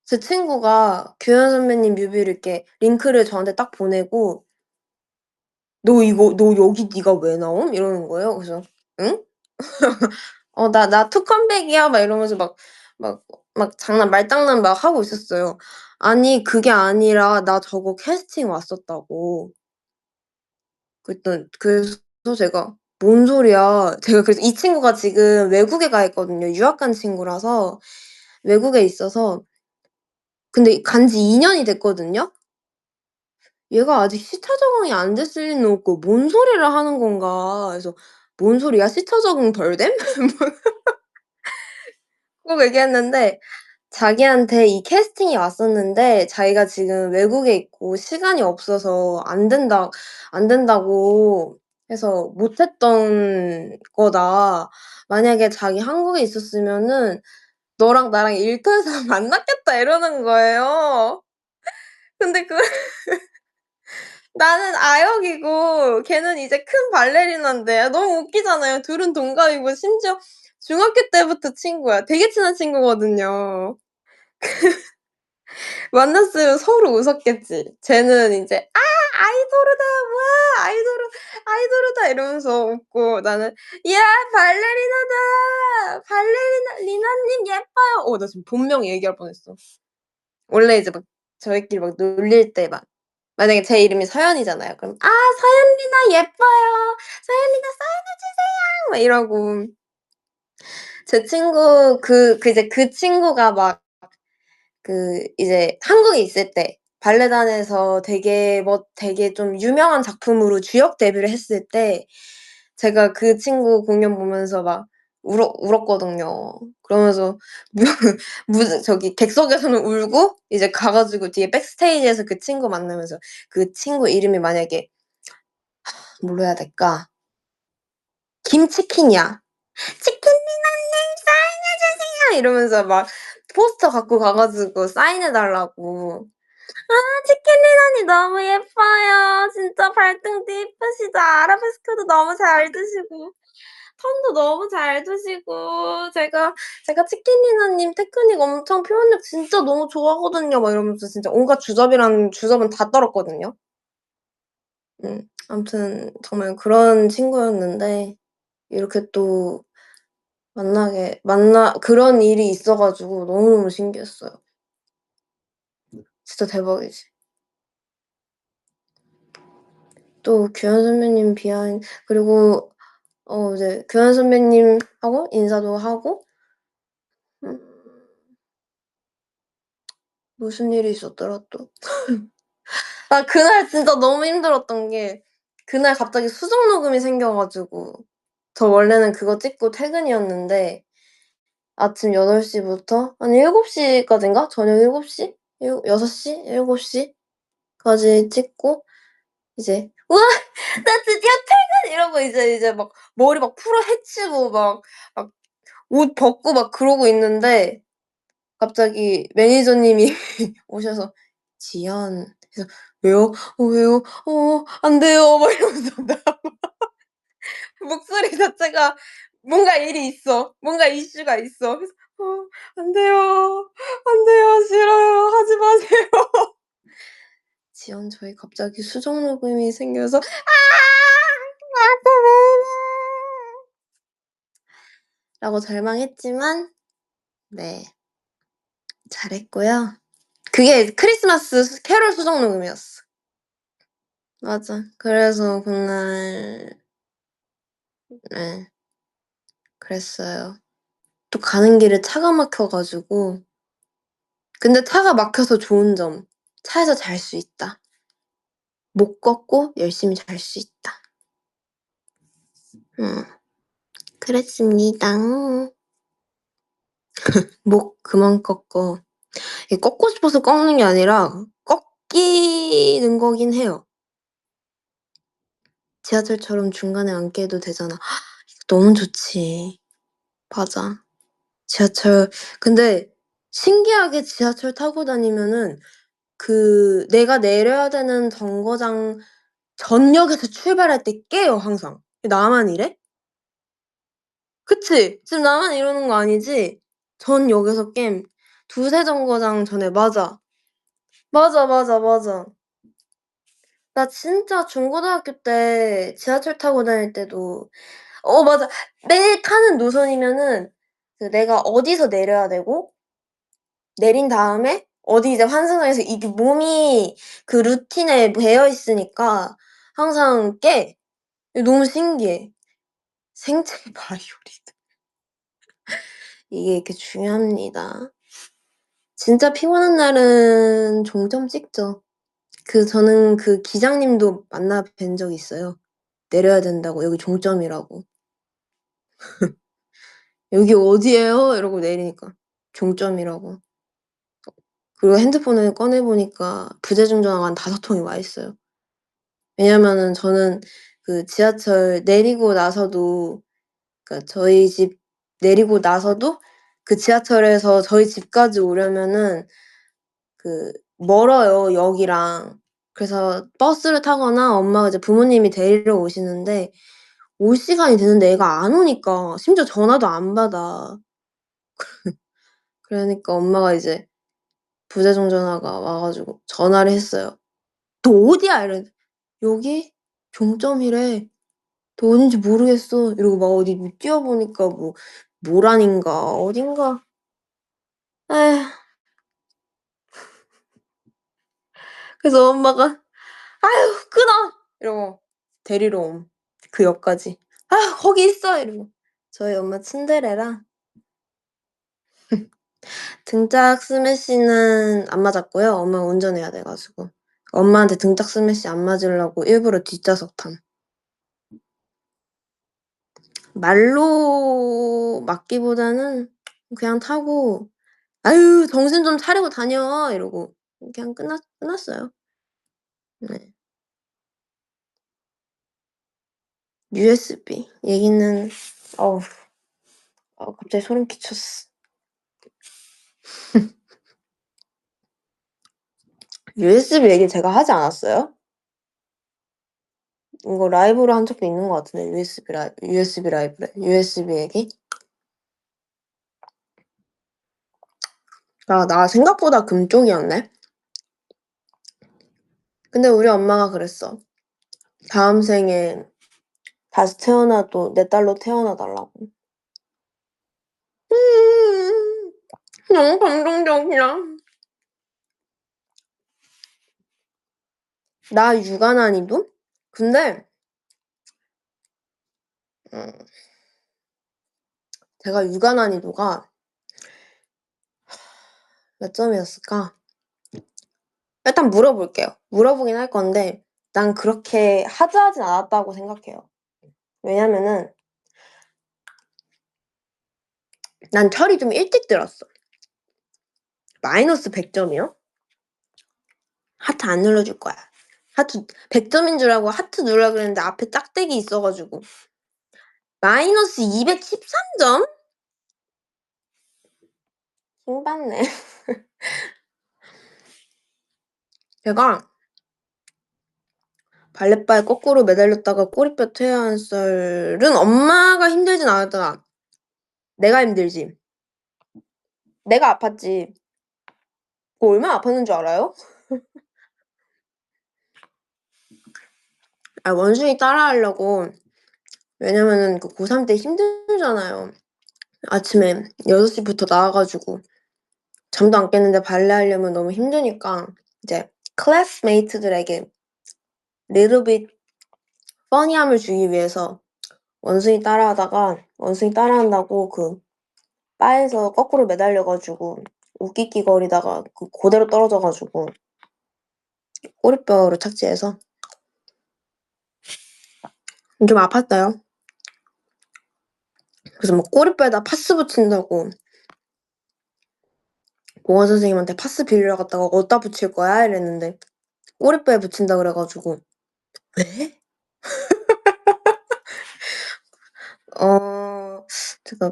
A: 제 친구가 규현 선배님 뮤비를 이렇게 링크를 저한테 딱 보내고 "너 여기 네가 왜 나옴?" 이러는 거예요. 그래서 "응?" 나 투 컴백이야." 막 이러면서 막 장난 말장난 막 하고 있었어요. 아니 그게 아니라 "나 저거 캐스팅 왔었다."고. 그래서 제가 "뭔 소리야." 제가 그래서 이 친구가 지금 외국에 가 있거든요. 유학 간 친구라서 외국에 있어서. 근데 간 지 2 년이 됐거든요. 얘가 아직 시차 적응이 안 됐을 리는 없고 뭔 소리를 하는 건가. 그래서 "뭔 소리야? 시차 적응 덜 됨?" 꼭 얘기했는데, 자기한테 이 캐스팅이 왔었는데 자기가 지금 외국에 있고 시간이 없어서 안 된다고 해서 못 했던 거다. 만약에 자기 한국에 있었으면은 "너랑 나랑 일터에서 만났겠다." 이러는 거예요. 근데 나는 아역이고 걔는 이제 큰 발레리나인데 너무 웃기잖아요. 둘은 동갑이고 심지어 중학교 때부터 친구야. 되게 친한 친구거든요. 만났으면 서로 웃었겠지. 쟤는 인제 "아 아이돌이다. 와 아이돌이다." 이러면서 웃고 나는 "야 발레리나다. 발레리나 리나님 예뻐요." 나 지금 본명 얘기할 뻔했어. 원래 이제 막 저희끼리 막 놀릴 때 막 만약에 제 이름이 서연이잖아요. 그럼 "아 서연 리나 예뻐요. 서연 리나 사인해 주세요." 막 이러고 제 친구 이제 그 친구가 막 이제 한국에 있을 때 발레단에서 되게 좀 유명한 작품으로 주역 데뷔를 했을 때 제가 그 친구 공연 보면서 막 울었거든요. 그러면서 무 무슨 저기 객석에서는 울고 이제 가 가지고 뒤에 백스테이지에서 그 친구 만나면서 그 친구 이름이 만약에 뭘로 해야 될까? 김치킨이야. "치킨 리나님 사인해 주세요." 이러면서 막 포스터 갖고 가 가지고 사인해 달라고. 아 치킨리너님 너무 예뻐요. 진짜 발등도 예쁘시다. 아라베스크도 너무 잘 드시고 톤도 너무 잘 드시고 제가 치킨리너님 테크닉 엄청 표현력 진짜 너무 좋아하거든요. 막 이러면서 진짜 온갖 주접이란 주접은 다 떨었거든요. 아무튼 정말 그런 친구였는데 이렇게 또 그런 일이 있어 가지고 너무너무 신기했어요. 진짜 대박이지. 또 규현 선배님 그리고 이제 교현 선배님하고 인사도 하고 음 무슨 일이 있었더라 또. 그날 진짜 너무 힘들었던 게 그날 갑자기 수정 녹음이 생겨 가지고 저 원래는 그거 찍고 퇴근이었는데 아침 8시 부터 한 7시 까지인가? 저녁 7시? 6시? 7시 까지 찍고 이제 "우와 나 드디어 퇴근!" 이러고 이제 막 머리 막 풀어 헤치고 막 옷 벗고 막 그러고 있는데 갑자기 매니저님이 오셔서 "지연." 그래서 "왜요? 왜요? 안 돼요." 막 이러면서 나 목소리 자체가 뭔가 일이 있어. 뭔가 이슈가 있어. 그래서 안 돼요. 안 돼요. 싫어요. 하지 마세요." "지연 저희 갑자기 수정 녹음이 생겨서" 나한테 왜 이래." 라고 절망했지만 네 잘했고요. 그게 크리스마스 캐롤 수정 녹음이었어. 맞아. 그래서 그날 네 그랬어요. 또 가는 길에 차가 막혀 가지고 근데 차가 막혀서 좋은 점 차에서 잘 수 있다. 목 꺾고 열심히 잘 수 있다. 음 그랬습니다. 목 그만 꺾어. 이게 꺾고 싶어서 꺾는 게 아니라 꺾이는 거긴 해요. 지하철처럼 중간에 앉게 해도 되잖아. 너무 좋지. 맞아. 지하철 근데 신기하게 지하철 타고 다니면은 내가 내려야 되는 정거장 전역에서 출발할 때 깨요 항상. 나만 이래? 그치? 지금 나만 이러는 거 아니지? 전역에서 깸. 두세 정거장 전에 맞아. 맞아. 나 진짜 중고등학교 때 지하철 타고 다닐 때도 맞아. 매일 타는 노선이면은 내가 어디서 내려야 되고 내린 다음에 어디 이제 환승을 해서 이게 몸이 그 루틴에 배어 있으니까 항상 깨. 너무 신기해. 생체 바이오리듬. 이게 이렇게 중요합니다. 진짜 피곤한 날은 종점 찍죠. 저는 그 기장님도 만나 뵌 적이 있어요. 내려야 된다고 여기 종점이라고. "여기 어디예요?" 이러고 내리니까 종점이라고. 그리고 핸드폰을 꺼내 보니까 부재중 전화가 한 5통이 와 있어요. 왜냐면은 저는 지하철 내리고 나서도 그러니까 저희 집 내리고 나서도 그 지하철에서 저희 집까지 오려면은 그 멀어요, 역이랑. 그래서 버스를 타거나 엄마가 이제 부모님이 데리러 오시는데 올 시간이 됐는데 애가 안 오니까 심지어 전화도 안 받아. 그러니까 엄마가 이제 부재중 전화가 와 가지고 전화를 했어요. "너 어디야?" 이러는데 "여기 종점이래. 너 어딘지 모르겠어." 이러고 막 어디 뭐 뛰어보니까 뭐 모란인가 어딘가. 에휴. 그래서 엄마가 "아유 끊어." 이러고 데리러 옴. 그 역까지. "아유 거기 있어." 이러고. 저희 엄마 츤데레라 등짝 스매시는 안 맞았고요. 엄마가 운전해야 돼 가지고. 엄마한테 등짝 스매시 안 맞으려고 일부러 뒷좌석 탐. 말로 맞기보다는 그냥 타고 "아유 정신 좀 차리고 다녀." 이러고 그냥 끝났어요. 네. USB 얘기는 어우 갑자기 소름 끼쳤어. USB 얘기 제가 하지 않았어요? 이거 라이브로 한 적도 있는 것 같은데 USB 라이브래. USB 얘기? 나 생각보다 금 쪽이었네. 근데 우리 엄마가 그랬어. 다음 생에 다시 태어나도 내 딸로 태어나 달라고. 너무 감동적이야. 나 육아 난이도? 근데 음 제가 육아 난이도가 몇 점이었을까? 일단 물어볼게요. 물어보긴 할 건데 난 그렇게 하드하진 않았다고 생각해요. 왜냐면은 난 철이 좀 일찍 들었어. 마이너스 100 점이요? 하트 안 눌러줄 거야. 하트 100 점인 줄 알고 하트 누르려고 그랬는데 앞에 짝대기 있어 가지고 마이너스 213 점? 킹 받네. 제가 발렛바에 거꾸로 매달렸다가 꼬리뼈 퇴화한 썰은 엄마가 힘들진 않았잖아. 내가 힘들지. 내가 아팠지. 그거 얼마나 아팠는 줄 알아요? 원숭이 따라하려고 왜냐면은 그 고3 때 힘들잖아요. 아침에 6 시부터 나와 가지고 잠도 안 깼는데 발레하려면 너무 힘드니까 이제 클래스메이트들에게 little bit funny함을 주기 위해서 원숭이 따라하다가 원숭이 따라한다고 그 바에서 거꾸로 매달려 가지고 웃기끼거리다가 고대로 떨어져 가지고 꼬리뼈를 착지해서 좀 아팠어요. 그래서 막 꼬리뼈에다 파스 붙인다고 보건 선생님한테 "파스 빌리러 갔다가 어디다 붙일 거야?" 이랬는데 꼬리뼈에 붙인다 그래 가지고 "왜?" 어 제가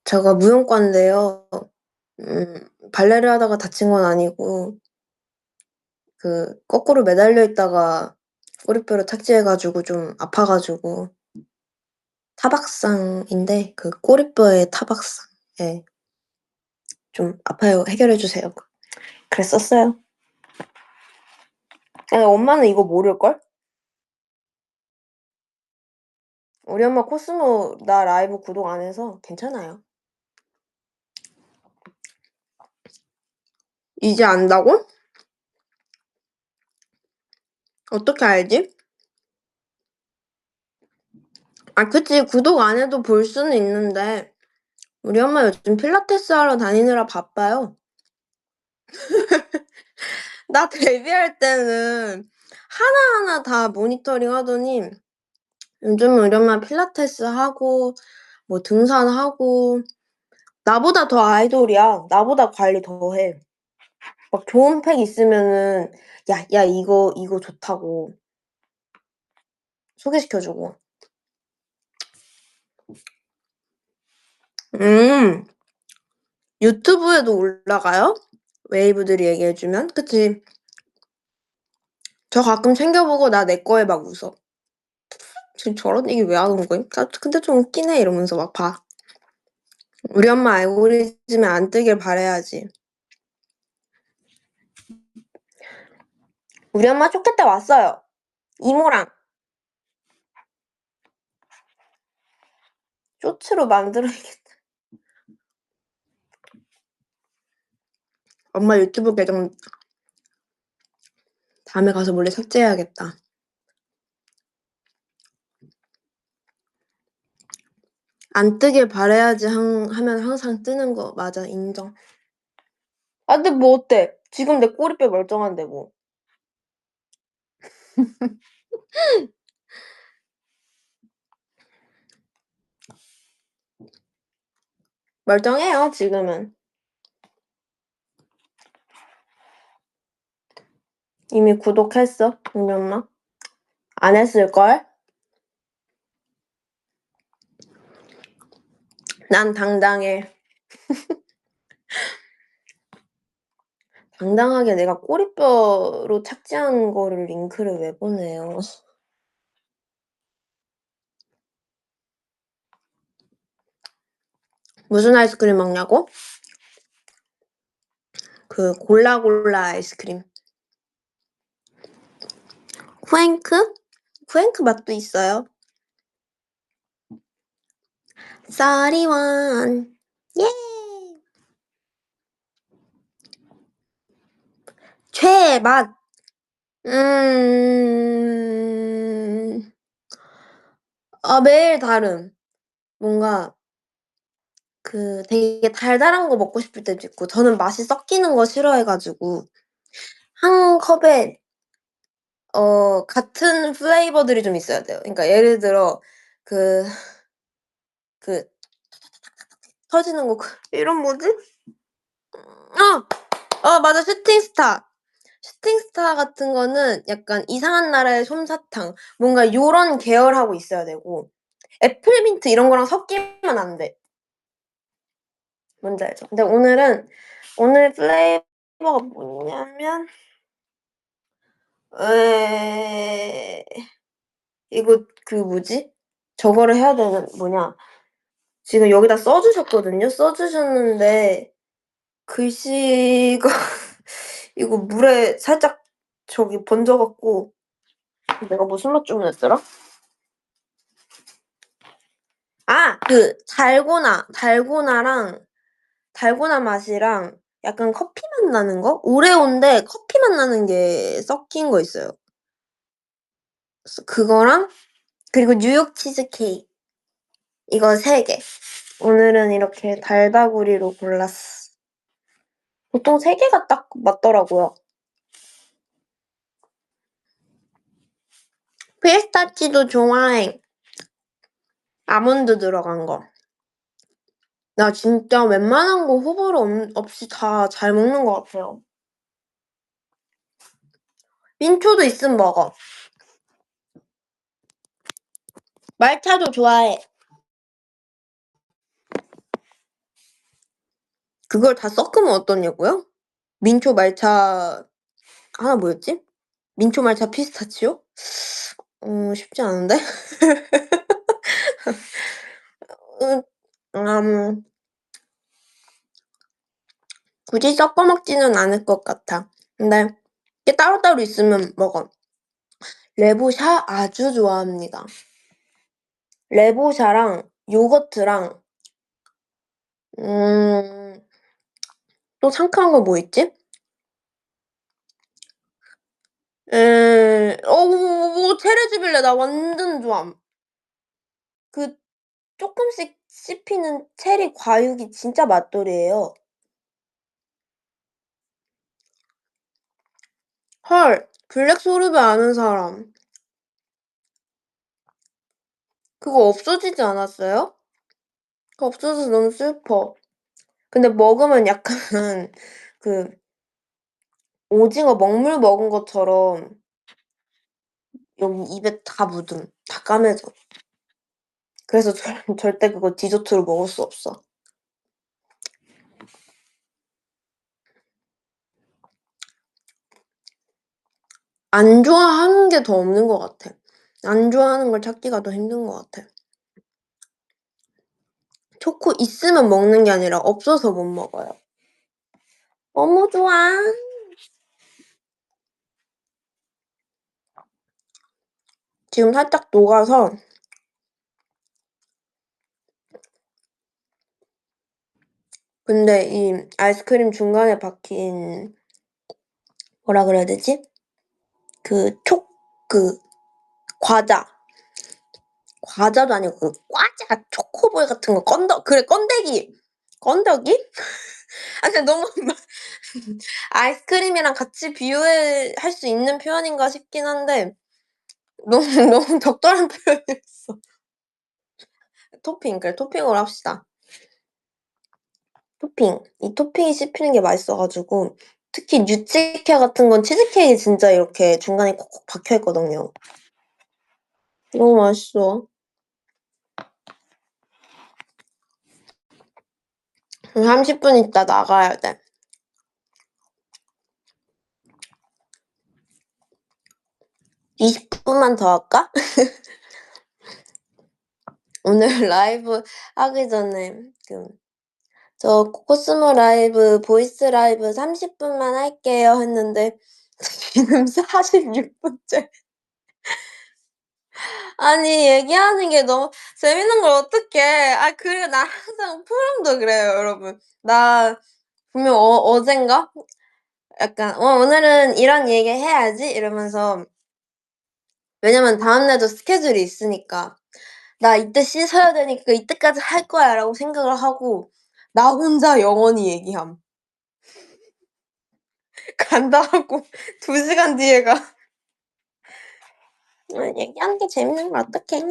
A: 제가 무용과인데요. 발레를 하다가 다친 건 아니고 그 거꾸로 매달려 있다가 꼬리뼈를 착지해 가지고 좀 아파 가지고 타박상인데 그 꼬리뼈의 타박상. 예. 좀 아파요. 해결해 주세요. 그랬었어요. 엄마는 이거 모를걸? 우리 엄마 코스모 나 라이브 구독 안 해서 괜찮아요. 이제 안다고? 어떻게 알지? 그치. 구독 안 해도 볼 수는 있는데 우리 엄마 요즘 필라테스 하러 다니느라 바빠요. 나 데뷔할 때는 하나하나 다 모니터링 하더니 요즘은 우리 엄마 필라테스 하고 뭐 등산하고 나보다 더 아이돌이야. 나보다 관리 더 해. 막 좋은 팩 있으면은 "야 이거 좋다."고 소개시켜 주고. 음. 유튜브에도 올라가요? 웨이브들이 얘기해주면? 그치? 저 가끔 챙겨보고 나 내 거에 막 웃어. 지금 저런 얘기 왜 하는 거임? 근데 좀 웃기네 이러면서 막 봐. 우리 엄마 알고리즘에 안 뜨길 바라야지. 우리 엄마 쇼케 때 왔어요. 이모랑. 쇼츠로 만들어야겠다. 엄마 유튜브 계정 다음에 가서 몰래 삭제해야겠다. 안 뜨길 바라야지 하면 항상 뜨는 거 맞아, 인정. 아 근데 뭐 어때? 지금 내 꼬리뼈 멀쩡한데 뭐. 멀쩡해요 지금은. 이미 구독했어 우리 엄마? 안 했을걸? 난 당당해. 당당하게 내가 꼬리뼈로 착지한 거를 링크를 왜 보내요. 무슨 아이스크림 먹냐고? 그 골라골라 아이스크림. 쿠앤크? 쿠앤크 맛도 있어요. 31. 예! 최애 맛. 매일 다름. 뭔가 되게 달달한 거 먹고 싶을 때도 있고 저는 맛이 섞이는 거 싫어해 가지고 한 컵에 같은 플레이버들이 좀 있어야 돼요. 그러니까 예를 들어 그 터지는 거 이름 뭐지? 맞아. 슈팅스타. 슈팅스타 같은 거는 약간 이상한 나라의 솜사탕 뭔가 요런 계열하고 있어야 되고 애플민트 이런 거랑 섞이면 안 돼. 뭔지 알죠? 근데 오늘 플레이버가 뭐냐면 이거 뭐지? 저거를 해야 되는 지금 여기다 써 주셨거든요. 써 주셨는데 글씨가 이거 물에 살짝 번져 갖고 내가 무슨 맛 주문했더라? 달고나 맛이랑 약간 커피 맛 나는 거? 오레오인데 커피 맛 나는 게 섞인 거 있어요. 그거랑 그리고 뉴욕 치즈케이크. 이거 3개. 오늘은 이렇게 달다구리로 골랐어. 보통 3개가 딱 맞더라고요. 피스타치도 좋아해. 아몬드 들어간 거. 나 진짜 웬만한 거 호불호 없이 다 잘 먹는 것 같아요. 민초도 있으면 먹어. 말차도 좋아해. 그걸 다 섞으면 어떠냐고요? 민초, 말차 하나 뭐였지? 민초, 말차, 피스타치오? 쉽지 않은데? 굳이 섞어 먹지는 않을 것 같아. 근데 이게 따로따로 있으면 먹어. 레보샤 아주 좋아합니다. 레보샤랑 요거트랑 또 상큼한 거 뭐 있지? 체리주빌레 나 완전 좋아함. 쪼끔씩 씹히는 체리 과육이 진짜 맛돌이에요. 헐, 블랙 소르베 아는 사람. 그거 없어지지 않았어요? 그거 없어져서 너무 슬퍼. 근데 먹으면 약간 오징어 먹물 먹은 것처럼 여기 입에 다 묻음. 다 까매져. 그래서 절대 그거 디저트로 먹을 수 없어. 안 좋아하는 게 더 없는 것 같아. 안 좋아하는 걸 찾기가 더 힘든 것 같아. 초코 있으면 먹는 게 아니라 없어서 못 먹어요. 너무 좋아. 지금 살짝 녹아서 근데 이 아이스크림 중간에 박힌 뭐라 그래야 되지? 그 과자도 아니고 그 과자 초코볼 같은 거 건더기. 건더기? 아 근데 너무 아이스크림이랑 같이 비유할 수 있는 표현인가 싶긴 한데 너무 너무 적절한 표현이었어. 토핑. 그래 토핑으로 합시다. 토핑. 이 토핑이 씹히는 게 맛있어 가지고 특히 뉴치케 같은 건 치즈케이크 진짜 이렇게 중간에 콕콕 박혀 있거든요. 너무 맛있어. 30분 있다 나가야 돼. 20분만 더 할까? 오늘 라이브 하기 전에 저 코스모 라이브 보이스 라이브 30분만 할게요 했는데 지금 46분째. 아니 얘기하는 게 너무 재밌는 걸 어떡해. 아 그리고 나 항상 프롬도 그래요 여러분. 나 분명 어젠가 약간 오늘은 이런 얘기 해야지.' 이러면서 왜냐면 다음 날도 스케줄이 있으니까 '나 이때 씻어야 되니까 이때까지 할 거야.'라고 생각을 하고 나 혼자 영원히 얘기함. 간다 하고 2시간 뒤에 가. 얘기하는 게 재밌는 걸 어떡해.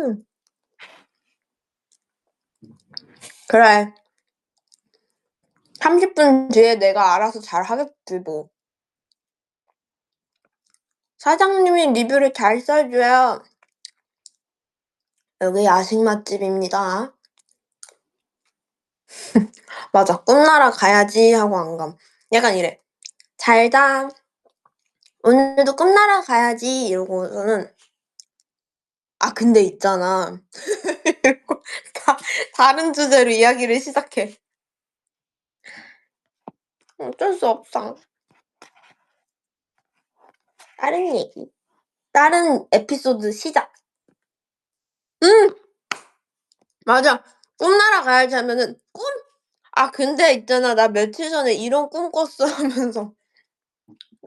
A: 그래. 30분 뒤에 내가 알아서 잘하겠지 뭐. 사장님이 리뷰를 잘 써 줘요. 여기 야식 맛집입니다. 맞아. 꿈나라 가야지 하고 안 감. 약간 이래. "잘 자. 오늘도 꿈나라 가야지." 이러고서는 "아 근데 있잖아." 이러고 다른 주제로 이야기를 시작해. 어쩔 수 없어. 다른 얘기. 다른 에피소드 시작. 응. 맞아. 꿈나라 가야지 하면은 "꿈? 아 근데 있잖아. 나 며칠 전에 이런 꿈 꿨어." 하면서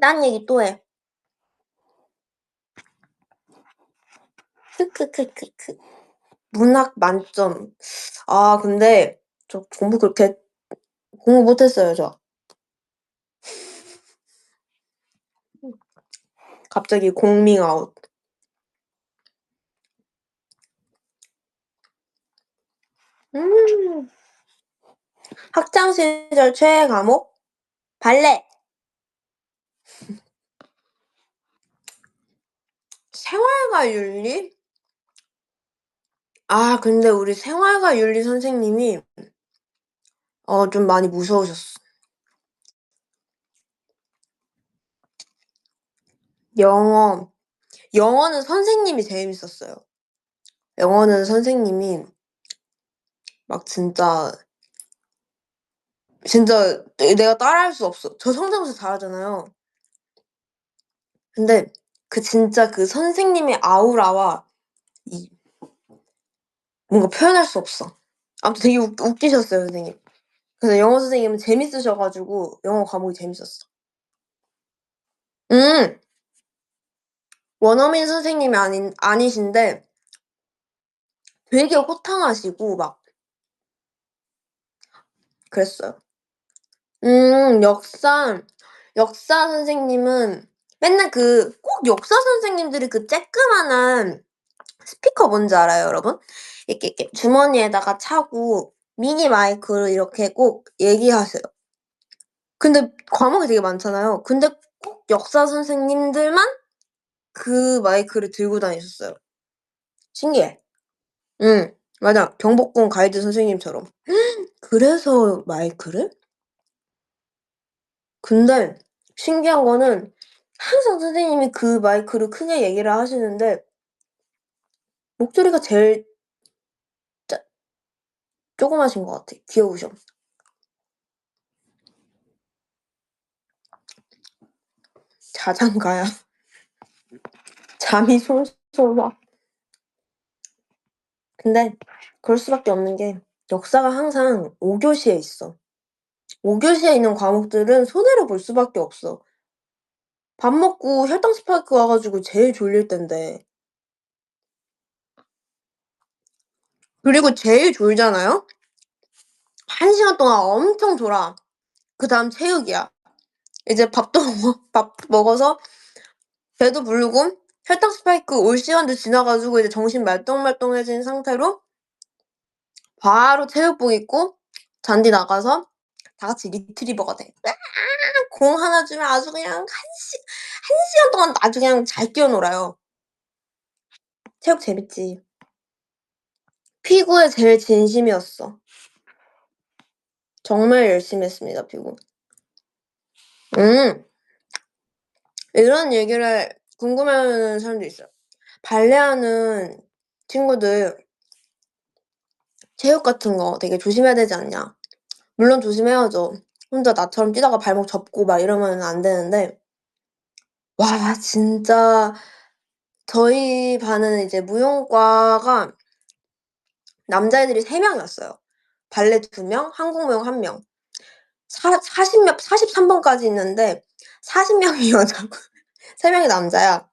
A: 딴 얘기 또 해. 크크크크크. 문학 만점. 아 근데 저 공부 못 했어요 저. 갑자기 공밍 아웃. 음. 학창 시절 최애 과목? 발레. 생활과 윤리? 아 근데 우리 생활과 윤리 선생님이 좀 많이 무서우셨어. 영어. 영어는 선생님이 재밌었어요. 영어는 선생님이 막 진짜 내가 따라할 수 없어. 저 성대모사 잘하잖아요. 근데 진짜 그 선생님의 아우라와 이 뭔가 표현할 수 없어. 아무튼 되게 웃기셨어요 선생님. 그래서 영어 선생님은 재밌으셔 가지고 영어 과목이 재밌었어. 음. 원어민 선생님이 아니신데 되게 호탕하시고 막 그랬어요. 역사 선생님은 맨날 꼭 역사 선생님들이 쬐끄만한 스피커 뭔지 알아요 여러분? 이렇게 주머니에다가 차고 미니 마이크로 이렇게 꼭 얘기하세요. 근데 과목이 되게 많잖아요. 근데 꼭 역사 선생님들만 그 마이크를 들고 다니셨어요. 신기해. 응. 맞아. 경복궁 가이드 선생님처럼. 그래서 마이크를? 근데 신기한 거는 항상 선생님이 그 마이크로 크게 얘기를 하시는데 목소리가 제일 짜 조그마신 것 같아. 귀여우셔. 자장가야. 잠이 솔솔 와. 근데 그럴 수밖에 없는 게 역사가 항상 5 교시에 있어. 5 교시에 있는 과목들은 손해를 볼 수밖에 없어. 밥 먹고 혈당 스파이크 와 가지고 제일 졸릴 땐데. 그리고 제일 졸잖아요? 1 시간 동안 엄청 졸아. 그다음 체육이야. 이제 밥도 밥 먹어서 배도 부르고 혈당 스파이크 올 시간도 지나 가지고 이제 정신 말똥말똥해진 상태로 바로 체육복 입고 잔디 나가서 다 같이 리트리버가 돼. "으아 공 하나 주면 아주 그냥 1 시간 동안 아주 그냥 잘 뛰어놀아요." 체육 재밌지. 피구에 제일 진심이었어. 정말 열심히 했습니다, 피구. 음. 이런 얘기를 궁금해하는 사람도 있어요. 발레하는 친구들 체육 같은 거 되게 조심해야 되지 않냐. 물론 조심해야죠. 혼자 나처럼 뛰다가 발목 접고 막 이러면 안 되는데 와 진짜 저희 반은 이제 무용과가 남자애들이 3 명이었어요. 발레 2 명, 한국무용 1 명. 사 40 몇 43 번까지 있는데 40 명이 여자고 3 명이 남자야.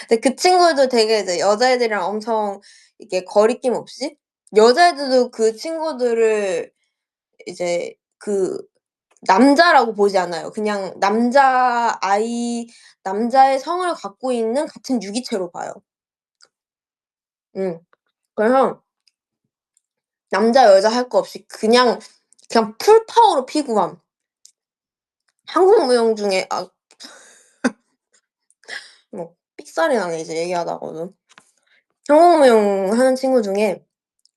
A: 근데 그 친구도 되게 이제 여자애들이랑 엄청 이렇게 거리낌 없이 여자애들도 그 친구들을 이제 그 남자라고 보지 않아요. 그냥 남자의 성을 갖고 있는 같은 유기체로 봐요. 음. 그래서 남자 여자 할 거 없이 그냥 풀파워로 피구함. 한국 무용 중에 삑사리 나네 이제 얘기하다가도. 한국 무용 하는 친구 중에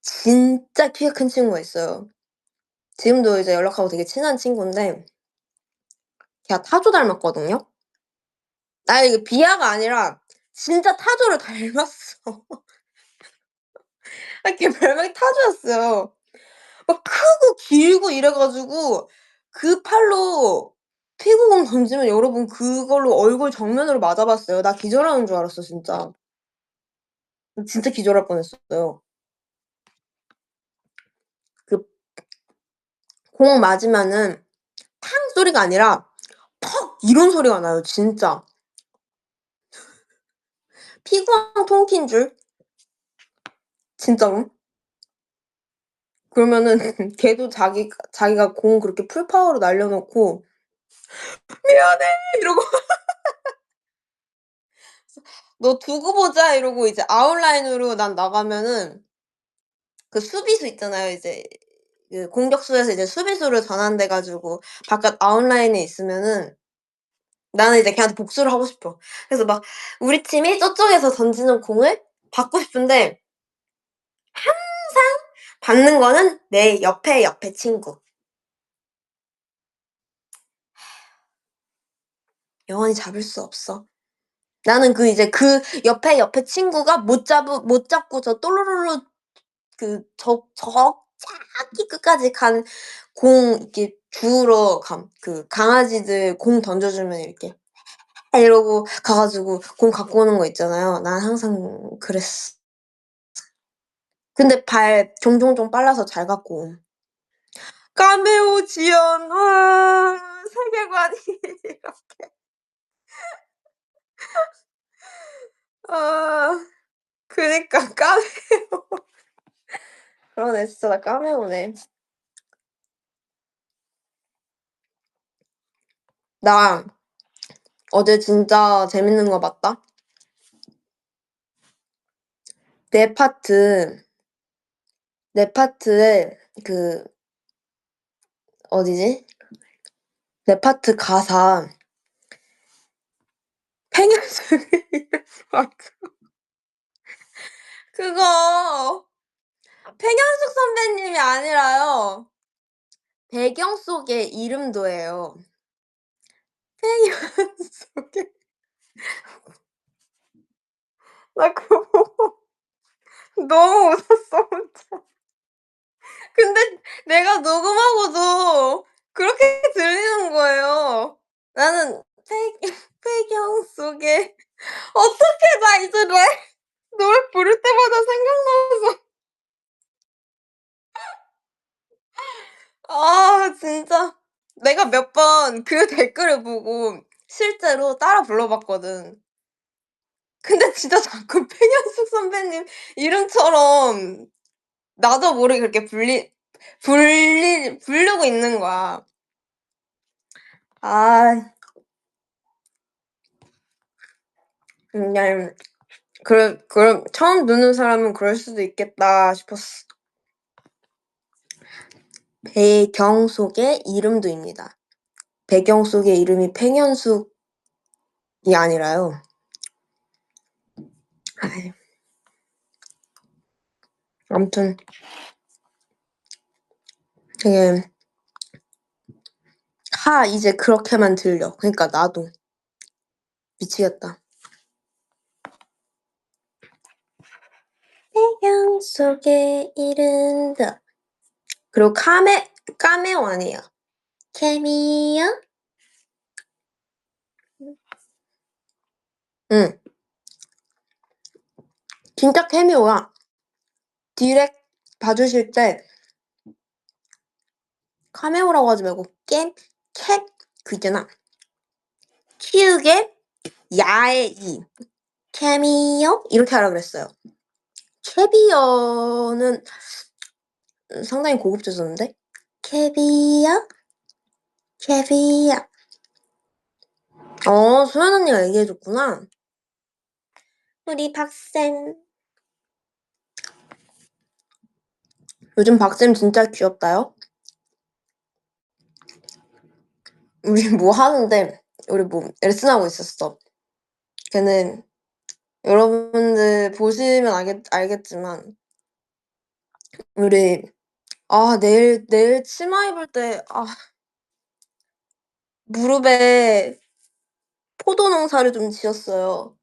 A: 진짜 키가 큰 친구가 있어요. 지금도 이제 연락하고 되게 친한 친구인데 걔가 타조 닮았거든요. 아 이게 비하가 아니라 진짜 타조를 닮았어. 아 걔 별명이 타조였어요. 막 크고 길고 이래 가지고 그 팔로 피구공 던지면 여러분 그걸로 얼굴 정면으로 맞아 봤어요. 나 기절하는 줄 알았어 진짜. 진짜 기절할 뻔했어요. 그 공 맞으면은 탕 소리가 아니라 퍽 이런 소리가 나요 진짜. 피구왕 통키인 줄 진짜로. 그러면은 걔도 자기가 공 그렇게 풀파워로 날려 놓고 "미안해." 이러고 "너 두고 보자." 이러고 이제 아웃라인으로 난 나가면은 그 수비수 있잖아요. 이제 그 공격수에서 이제 수비수로 전환돼 가지고 바깥 아웃라인에 있으면은 나는 이제 걔한테 복수를 하고 싶어. 그래서 막 우리 팀이 저쪽에서 던지는 공을 받고 싶은데 항상 받는 거는 내 옆에 친구. 영원히 잡을 수 없어. 나는 이제 그 옆에 친구가 못 잡고 저 또르르르 저기 끝까지 간 공 이렇게 주우러 강아지들 공 던져 주면 이렇게 이러고 가 가지고 공 갖고 오는 거 있잖아요. 난 항상 그랬어. 근데 발 종종종 빨라서 잘 갖고 옴. 카메오 지연. 세계관이 아 그니까 까메오. 그러네. 진짜 나 까메오네. 나 어제 진짜 재밌는 거 봤다. 내 파트 내 파트에 어디지? 내 파트 가사 팽현숙이 막 그거 팽현숙 선배님이 아니라요. 배경 속의 이름도예요. 팽현숙의 나 그거 보고 너무 웃었어 혼자. 근데 내가 녹음하고도 그렇게 들리는 거예요. 나는 배경 속에 어떻게 나 이제 노래 부를 때마다 생각나서 아 진짜 내가 몇 번 그 댓글을 보고 실제로 따라 불러 봤거든. 근데 진짜 자꾸 팽현숙 선배님 이름처럼 나도 모르게 그렇게 부르고 있는 거야. 아 그냥 그럼 처음 듣는 사람은 그럴 수도 있겠다 싶었어. 배경 속의 이름도입니다. 배경 속의 이름이 팽현숙이 아니라요. 아이. 아무튼 되게 이제 그렇게만 들려. 그러니까 나도 미치겠다. 배경 속의 이름도 그리고 카메오 아니에요. 케미요? 응. 진짜 케미오야. 디렉 봐주실 때 카메오라고 하지 말고 그 있잖아. 키읔에 야의 이. 케미요? 이렇게 하라 그랬어요. 캐비어는 상당히 고급졌었는데? 캐비어? 캐비어. 소연 언니가 얘기해줬구나. 우리 박쌤. 요즘 박쌤 진짜 귀엽다요? 우리 뭐 하는데, 우리 뭐 레슨하고 있었어. 걔는 여러분들 보시면 알겠지만, 우리, 내일 치마 입을 때, 무릎에 포도 농사를 좀 지었어요.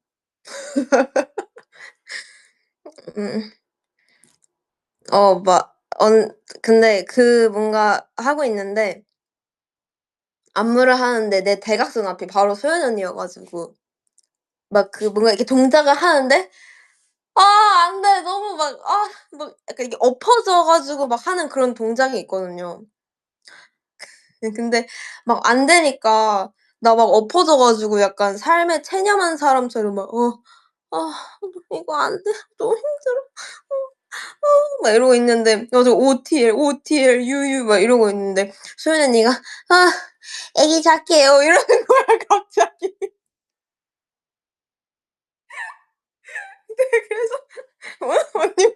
A: 음, 근데 뭔가 하고 있는데, 안무를 하는데 내 대각선 앞이 바로 소연 언니여가지고, 뭔가 이렇게 동작을 하는데, 안 돼. 너무 약간 이게 엎어져가지고 하는 그런 동작이 있거든요. 근데 안 되니까, 나 엎어져가지고 약간 삶에 체념한 사람처럼 아, 이거 안 돼. 너무 힘들어. 이러고 있는데, OTL, 유유 이러고 있는데, 소연 언니가, 애기 착해요. 이러는 거야, 갑자기. 그래서, 언니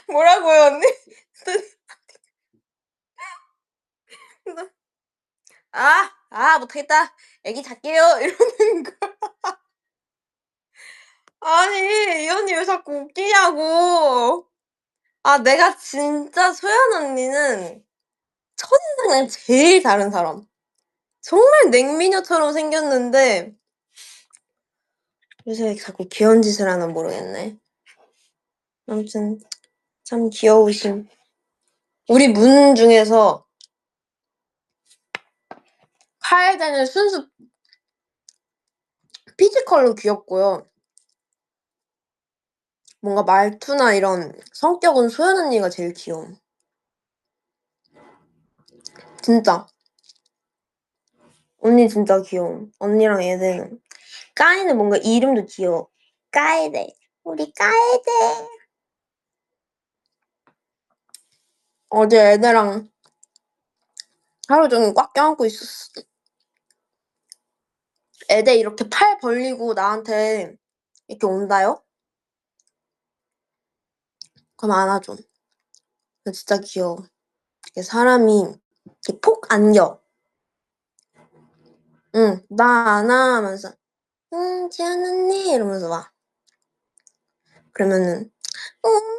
A: 뭐라고요, 언니? 그래서, 못하겠다. 애기 잘게요. 이러는 거. 아니, 이 언니 왜 자꾸 웃기냐고. 내가 진짜 소연 언니는 첫인상은 제일 다른 사람. 정말 냉미녀처럼 생겼는데, 요새 왜 자꾸 귀여운 짓을 하나 모르겠네. 아무튼, 참 귀여우신. 우리 문 중에서 카에데는 순수 피지컬로 귀엽고요. 뭔가 말투나 이런 성격은 소연 언니가 제일 귀여워. 진짜. 언니 진짜 귀여워. 언니랑 얘는. 까이는 뭔가 이름도 귀여워. 까이데. 우리 까이데. 어제 애들랑 하루 종일 꽉 껴안고 있었어. 애들 이렇게 팔 벌리고 나한테 이렇게 온다요? 그럼 안아줘. 진짜 귀여워. 이렇게 사람이 이렇게 폭 안겨. 응, 나 안아 하면서 지연 언니 이러면서 와. 그러면은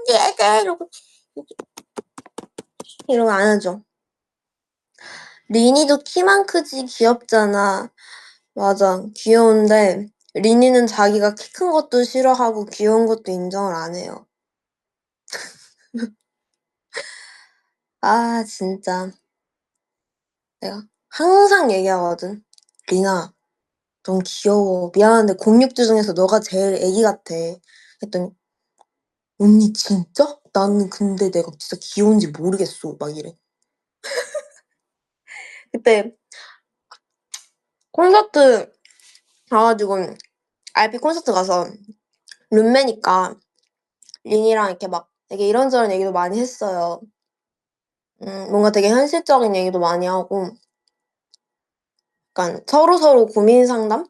A: 얘들 이러고 안아줘. 리니도 키만 크지 귀엽잖아. 맞아, 귀여운데 리니는 자기가 키 큰 것도 싫어하고 귀여운 것도 인정을 안 해요. 아 진짜. 내가 항상 얘기하거든. "리나 넌 귀여워. 미안한데 공육주 중에서 너가 제일 애기 같아." 했더니 "언니 진짜? 나는 근데 내가 진짜 귀여운지 모르겠어." 막 이래. 그때 콘서트 가 가지고 알피 콘서트 가서 룸메니까 린이랑 이렇게 막 되게 이런저런 얘기도 많이 했어요. 뭔가 되게 현실적인 얘기도 많이 하고 약간 서로서로 고민 상담이나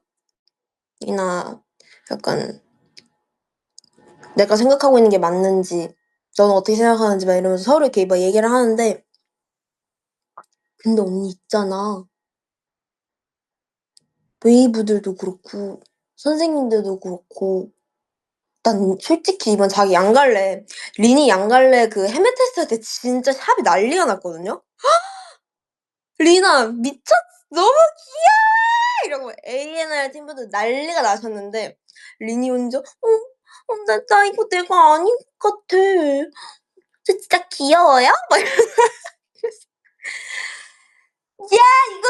A: 약간 내가 생각하고 있는 게 맞는지 너는 어떻게 생각하는지 막 이러면서 서로 이렇게 막 얘기를 하는데 근데 언니 있잖아. 웨이브들도 그렇고 선생님들도 그렇고 난 솔직히 이번 자기 양갈래 리니 양갈래 그 헤메 테스트 할 때 진짜 샵이 난리가 났거든요. "리나 미쳤 너무 귀여워!" 이러고 A&R 팀분들 난리가 나셨는데 리니 혼자 나 이거 내가 아닌 것 같아. 저 진짜 귀여워요?" 막 이러면서 "야 이거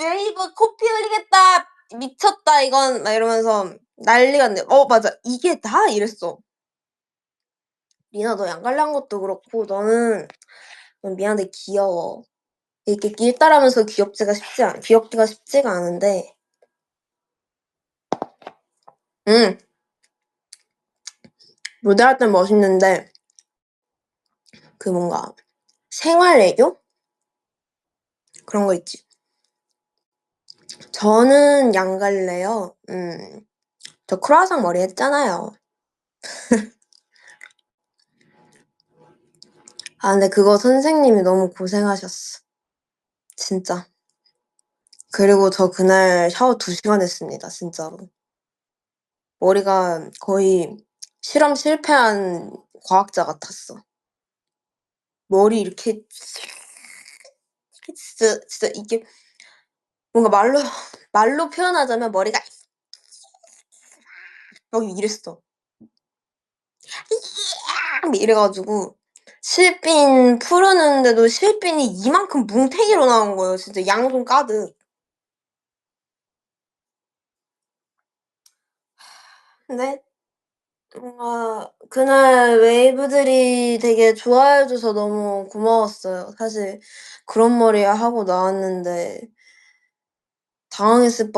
A: 웨이브 코피 흘리겠다. 미쳤다 이건." 막 이러면서 난리가 났는데 맞아. "이게 다?" 이랬어. "리나 너 양갈래 한 것도 그렇고 넌 미안한데 귀여워. 이렇게 길 따라가면서 귀엽기가 쉽지가 않은데" 음 무대할 땐 멋있는데 그 뭔가 생활 애교? 그런 거 있지. 저는 양갈래요. 저 크루아상 머리 했잖아요. 아 근데 그거 선생님이 너무 고생하셨어. 진짜. 그리고 저 그날 샤워 2시간 했습니다 진짜로. 머리가 거의 실험 실패한 과학자 같았어. 머리 이렇게 진짜 이게 뭔가 말로 표현하자면 머리가 막 이랬어. 막 이래 가지고 실핀 풀었는데도 실핀이 이만큼 뭉탱이로 나온 거예요 진짜 양손 가득. 근데 뭔가 그날 웨이브들이 되게 좋아해 줘서 너무 고마웠어요. 사실 그런 머리 하고 나왔는데 당황했을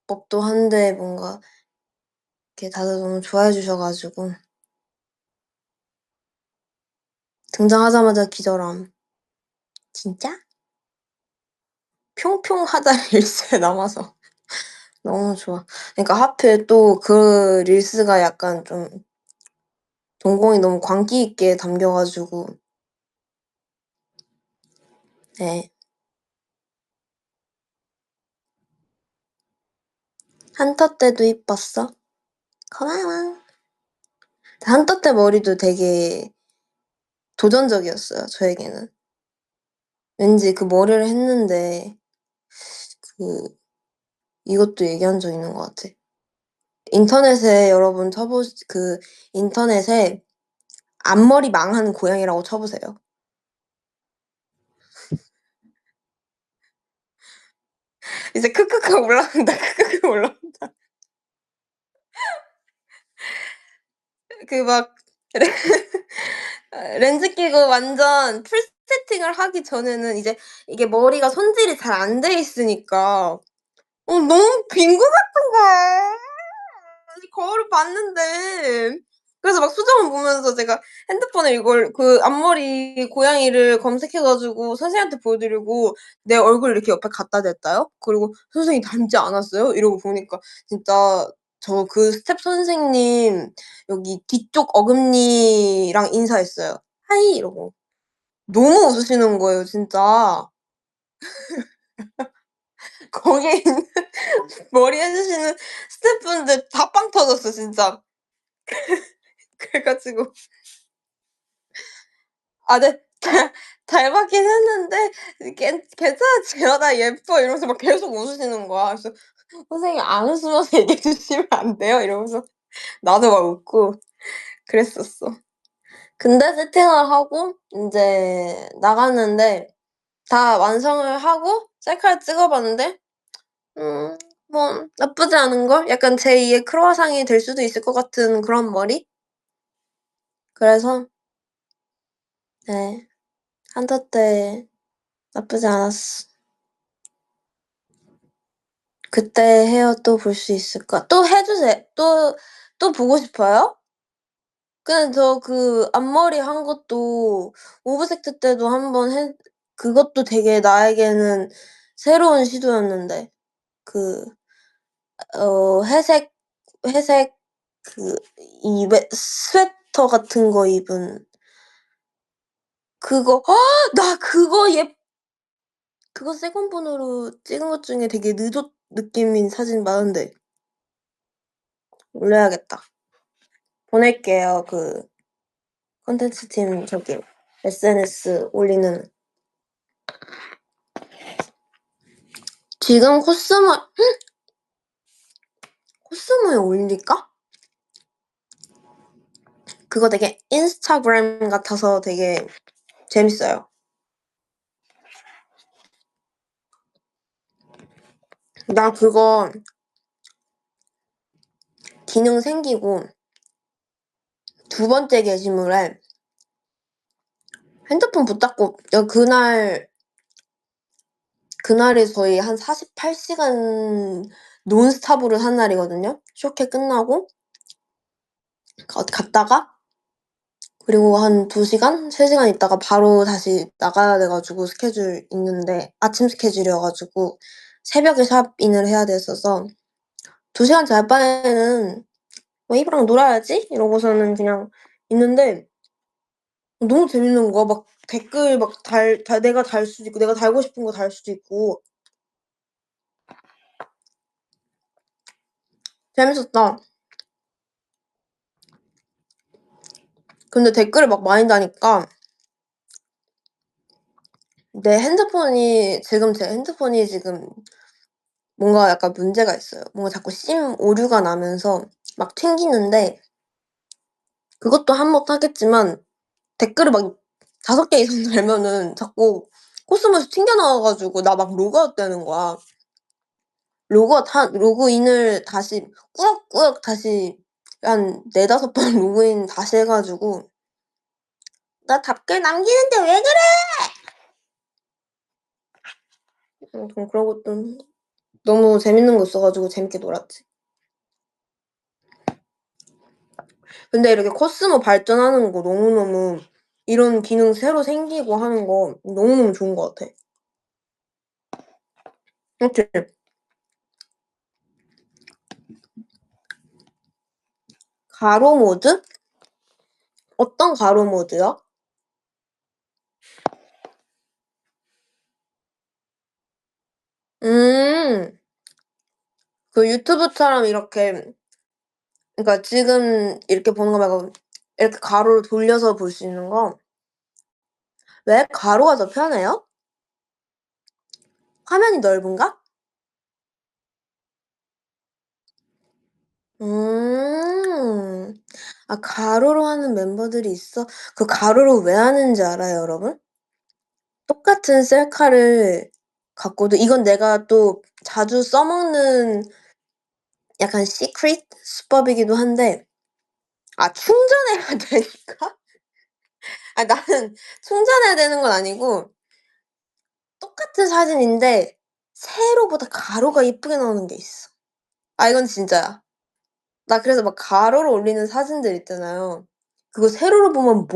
A: 법도 한데 뭔가 이렇게 다들 너무 좋아해 주셔 가지고 등장하자마자 기절함. "진짜?" 평평하다 릴스에 남아서 너무 좋아. 그러니까 하필 또 그 릴스가 약간 좀 동공이 너무 광기 있게 담겨 가지고 네. 한터 때도 이뻤어? 고마워. 한터 때 머리도 되게 도전적이었어요 저에게는. 왠지 그 머리를 했는데 그 이것도 얘기한 적 있는 것 같아. 인터넷에 여러분 인터넷에 앞머리 망한 고양이라고 쳐 보세요. 이제 크크크 올라온다. 크크크 올라온다. 그 막 렌즈 끼고 완전 풀 세팅을 하기 전에는 이제 이게 머리가 손질이 잘 안 돼 있으니까 너무 빈 것 같은 거야. 아니 거울을 봤는데. 그래서 막 수정을 보면서 제가 핸드폰에 이걸 그 앞머리 고양이를 검색해 가지고 선생님한테 보여드리고 "내 얼굴 이렇게 옆에 갖다 댔다요?" 그리고 "선생님 닮지 않았어요?" 이러고 보니까 진짜 저 그 스텝 선생님 여기 뒤쪽 어금니랑 인사했어요. "하이." 이러고. 너무 웃으시는 거예요 진짜. 거기에 있는 머리 해 주시는 스태프분들 다 빵 터졌어 진짜. 그래 가지고 네. 닮았긴 했는데 "괜찮아 지연아 예뻐." 이러면서 막 계속 웃으시는 거야. 그래서 "선생님 안 웃으면서 얘기해 주시면 안 돼요?" 이러면서 나도 막 웃고 그랬었어. 근데 세팅을 하고 인제 나갔는데 다 완성을 하고 셀카를 찍어 봤는데 음 뭐 나쁘지 않은걸? 약간 제2의 크루아상이 될 수도 있을 것 같은 그런 머리? 그래서 네. 한터 때 나쁘지 않았어. 그때 헤어 또 볼 수 있을까? 또 해 주세 또 보고 싶어요? 근데 저 그 앞머리 한 것도 오브젝트 때도 한번 해 그것도 되게 나에게는 새로운 시도였는데 그 회색 그 이 웨 스웨터 같은 거 입은 그거 나 그거 세컨폰으로 찍은 것 중에 되게 느조 느낌인 사진 많은데 올려야겠다. 보낼게요. 그 콘텐츠 팀 저기 SNS 올리는 지금 코스모에 올릴까? 그거 되게 인스타그램 같아서 되게 재밌어요. 나 그거 기능 생기고 두 번째 게시물에 핸드폰 붙잡고 그날이 저희 한 48 시간 논스톱으로 한 날이거든요. 쇼케 끝나고 어디 갔다가 그리고 한 2 시간, 3 시간 있다가 바로 다시 나가야 돼 가지고 스케줄 있는데 아침 스케줄이어 가지고 새벽에 샵인을 해야 됐어서 2 시간 잘 바에는 '뭐 이브랑 놀아야지.' 이러고서는 그냥 있는데 너무 재밌는 거야. 막 댓글 막 내가 달 수도 있고 내가 달고 싶은 거 달 수도 있고 재밌었다. 근데 댓글을 막 많이 다니까 제 핸드폰이 지금 뭔가 약간 문제가 있어요. 뭔가 자꾸 심 오류가 나면서 막 튕기는데 그것도 한몫하겠지만 댓글을 막 5개 이상 달면은 자꾸 코스모스 튕겨 나와 가지고 나 막 로그아웃 되는 거야. 로그인을 다시 꾸역꾸역 다시 한 4-5번 로그인 다시 해 가지고 "나 답글 남기는데 왜 그래!" 아무튼 그런 것도 너무 재밌는 거 있어 가지고 재밌게 놀았지. 근데 이렇게 코스모 발전하는 거 너무너무 이런 기능 새로 생기고 하는 거 너무너무 좋은 것 같아. 그치? 가로 모드? 어떤 가로 모드요? 음. 그 유튜브처럼 이렇게 그러니까 지금 이렇게 보는 거 말고 이렇게 가로로 돌려서 볼 수 있는 거? 왜 가로가 더 편해요? 화면이 넓은가? 음. 아 가로로 하는 멤버들이 있어? 그 가로로 왜 하는지 알아요, 여러분? 똑같은 셀카를 갖고도 이건 내가 또 자주 써먹는 약간 시크릿 수법이기도 한데 충전해야 되니까? 나는 충전해야 되는 건 아니고 똑같은 사진인데 세로보다 가로가 이쁘게 나오는 게 있어. 이건 진짜야. 나 그래서 막 가로로 올리는 사진들 있잖아요. 그거 세로로 보면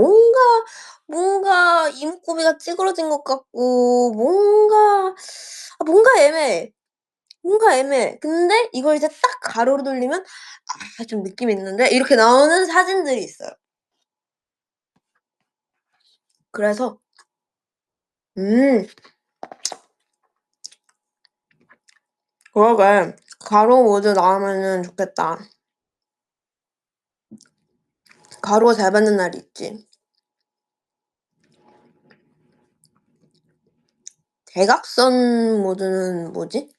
A: 뭔가 이목구비가 찌그러진 것 같고 뭔가 애매해. 뭔가 애매해. 근데 이걸 이제 딱 가로로 돌리면 '좀 느낌 있는데?' 이렇게 나오는 사진들이 있어요. 그래서 음 그러게. 가로 모드 나오면은 좋겠다. 가로가 잘 받는 날이 있지. 대각선 모드는 뭐지?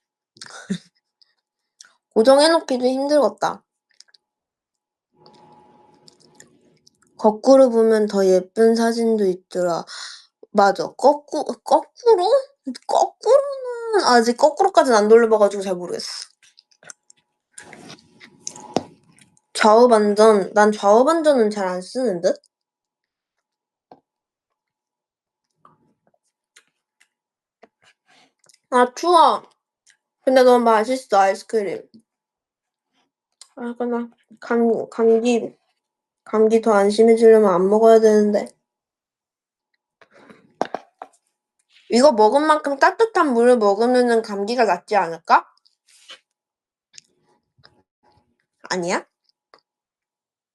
A: 고정해 놓기도 힘들었다. 거꾸로 보면 더 예쁜 사진도 있더라. 맞아. 거꾸로? 거꾸로는 아직 거꾸로까지는 안 돌려봐 가지고 잘 모르겠어. 좌우 반전. 난 좌우 반전은 잘 안 쓰는 듯? 아, 추워. 근데 너무 맛있어, 아이스크림. 아, 그나 감기 더 안 심해지려면 안 먹어야 되는데. 이거 먹은 만큼 따뜻한 물을 먹으면은 감기가 낫지 않을까? 아니야?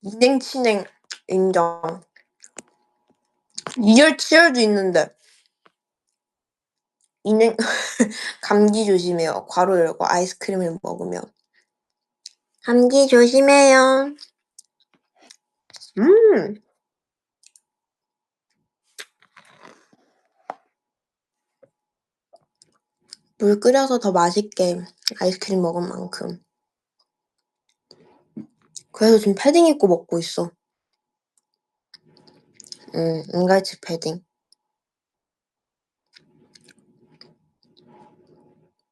A: 이냉치냉 인정. 이열치열도 있는데. 이냉 감기 조심해요. 괄호 열고 아이스크림을 먹으면. 감기 조심해요. 음. 물 끓여서 더 맛있게 아이스크림 먹은 만큼. 그래서 지금 패딩 입고 먹고 있어. 은갈치 패딩.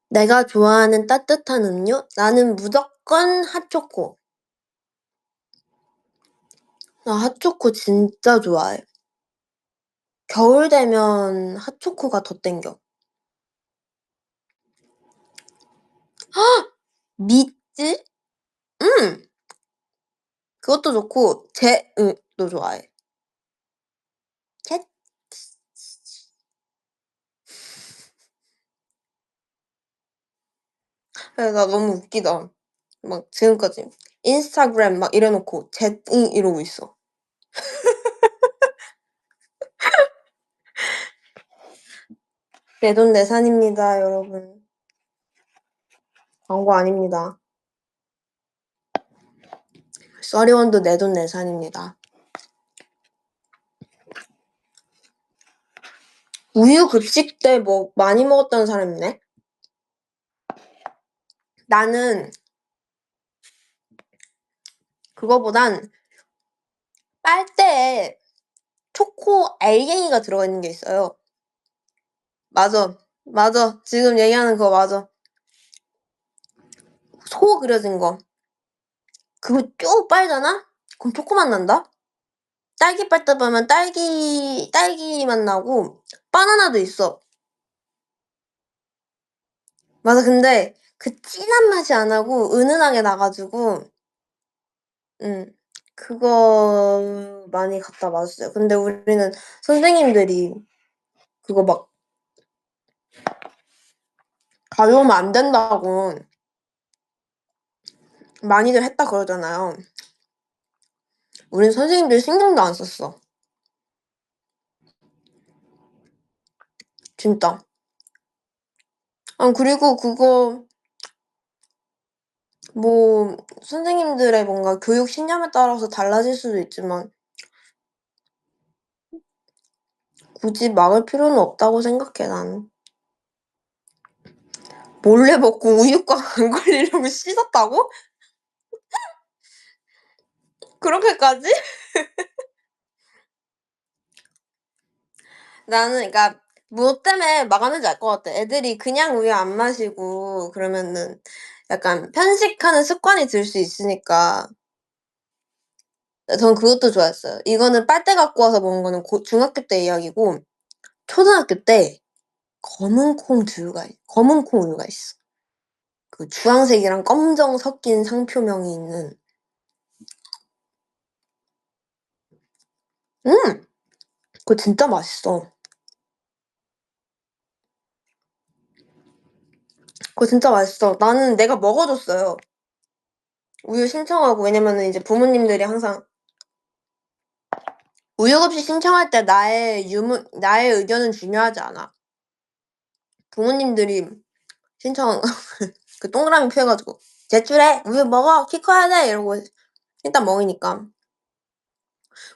A: 내가 좋아하는 따뜻한 음료? 나는 무조건 핫초코. 나 핫초코 진짜 좋아해. 겨울 되면 핫초코가 더 땡겨. 미츠? 음! 그것도 좋고 도 좋아해. 캣? 나 너무 웃기다. 막 지금까지 인스타그램 막 이래 놓고 젯응 이러고 있어. 내돈내산입니다, 여러분. 광고 아닙니다. 써리원도 내돈내산입니다. 우유 급식 때 뭐 많이 먹었다는 사람 있네? 나는 그거보단 빨대에 초코 알갱이가 들어가 있는 게 있어요. 맞아. 맞아. 지금 얘기하는 그거 맞아. 소 그려진 거. 그거 쭉 빨잖아? 그럼 초코 맛 난다? 딸기 빨대 보면 딸기 맛 나고 바나나도 있어. 맞아. 근데 그 진한 맛이 안 나고 은은하게 나 가지고 그거 많이 갖다 맞았어요. 근데 우리는 선생님들이 그거 막 가져오면 안 된다고 많이들 했다 그러잖아요. 우린 선생님들 신경도 안 썼어. 진짜. 아, 그리고 그거 뭐 선생님들의 뭔가 교육 신념에 따라서 달라질 수도 있지만 굳이 막을 필요는 없다고 생각해, 나는. 몰래 먹고 우유곽 안 걸리려고 씻었다고? 그렇게까지? 나는 그러니까 뭐 때문에 막았는지 알 것 같아. 애들이 그냥 우유 안 마시고 그러면은 약간 편식하는 습관이 들 수 있으니까. 전 그것도 좋아했어요. 이거는 빨대 갖고 와서 먹은 거는 중학교 때 이야기고 초등학교 때 검은 콩 우유가 있어. 그 주황색이랑 검정 섞인 상표명이 있는. 그거 진짜 맛있어. 그거 진짜 맛있어. 나는 내가 먹어 줬어요. 우유 신청하고. 왜냐면은 이제 부모님들이 항상 우유 급식 신청할 때 나의 의견은 중요하지 않아. 부모님들이 신청 그 동그라미 펴 가지고 "제출해. 우유 먹어. 키 커야 돼." 이러고 일단 먹이니까.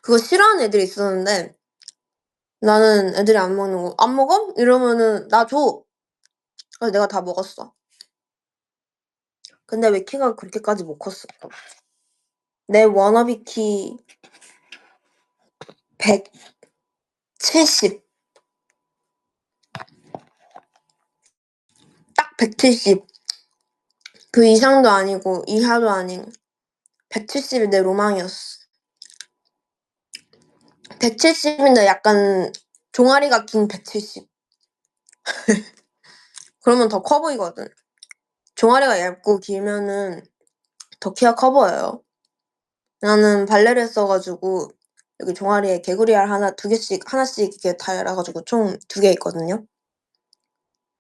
A: 그거 싫어하는 애들이 있었는데 나는 애들이 안 먹는 거 "안 먹어?" 이러면은 "나 줘." 그래서 내가 다 먹었어. 근데 왜 키가 그렇게까지 못 컸을까? 내 워너비 키 170. 딱 170. 그 이상도 아니고 이하도 아닌 170이 내 로망이었어. 170인데 약간 종아리가 긴 170. 그러면 더 커 보이거든. 종아리가 얇고 길면은 더 키가 커 보여요. 나는 발레를 했어가지고 여기 종아리에 개구리 알 하나, 두 개씩, 하나씩 이렇게 달아가지고 총 2개 있거든요.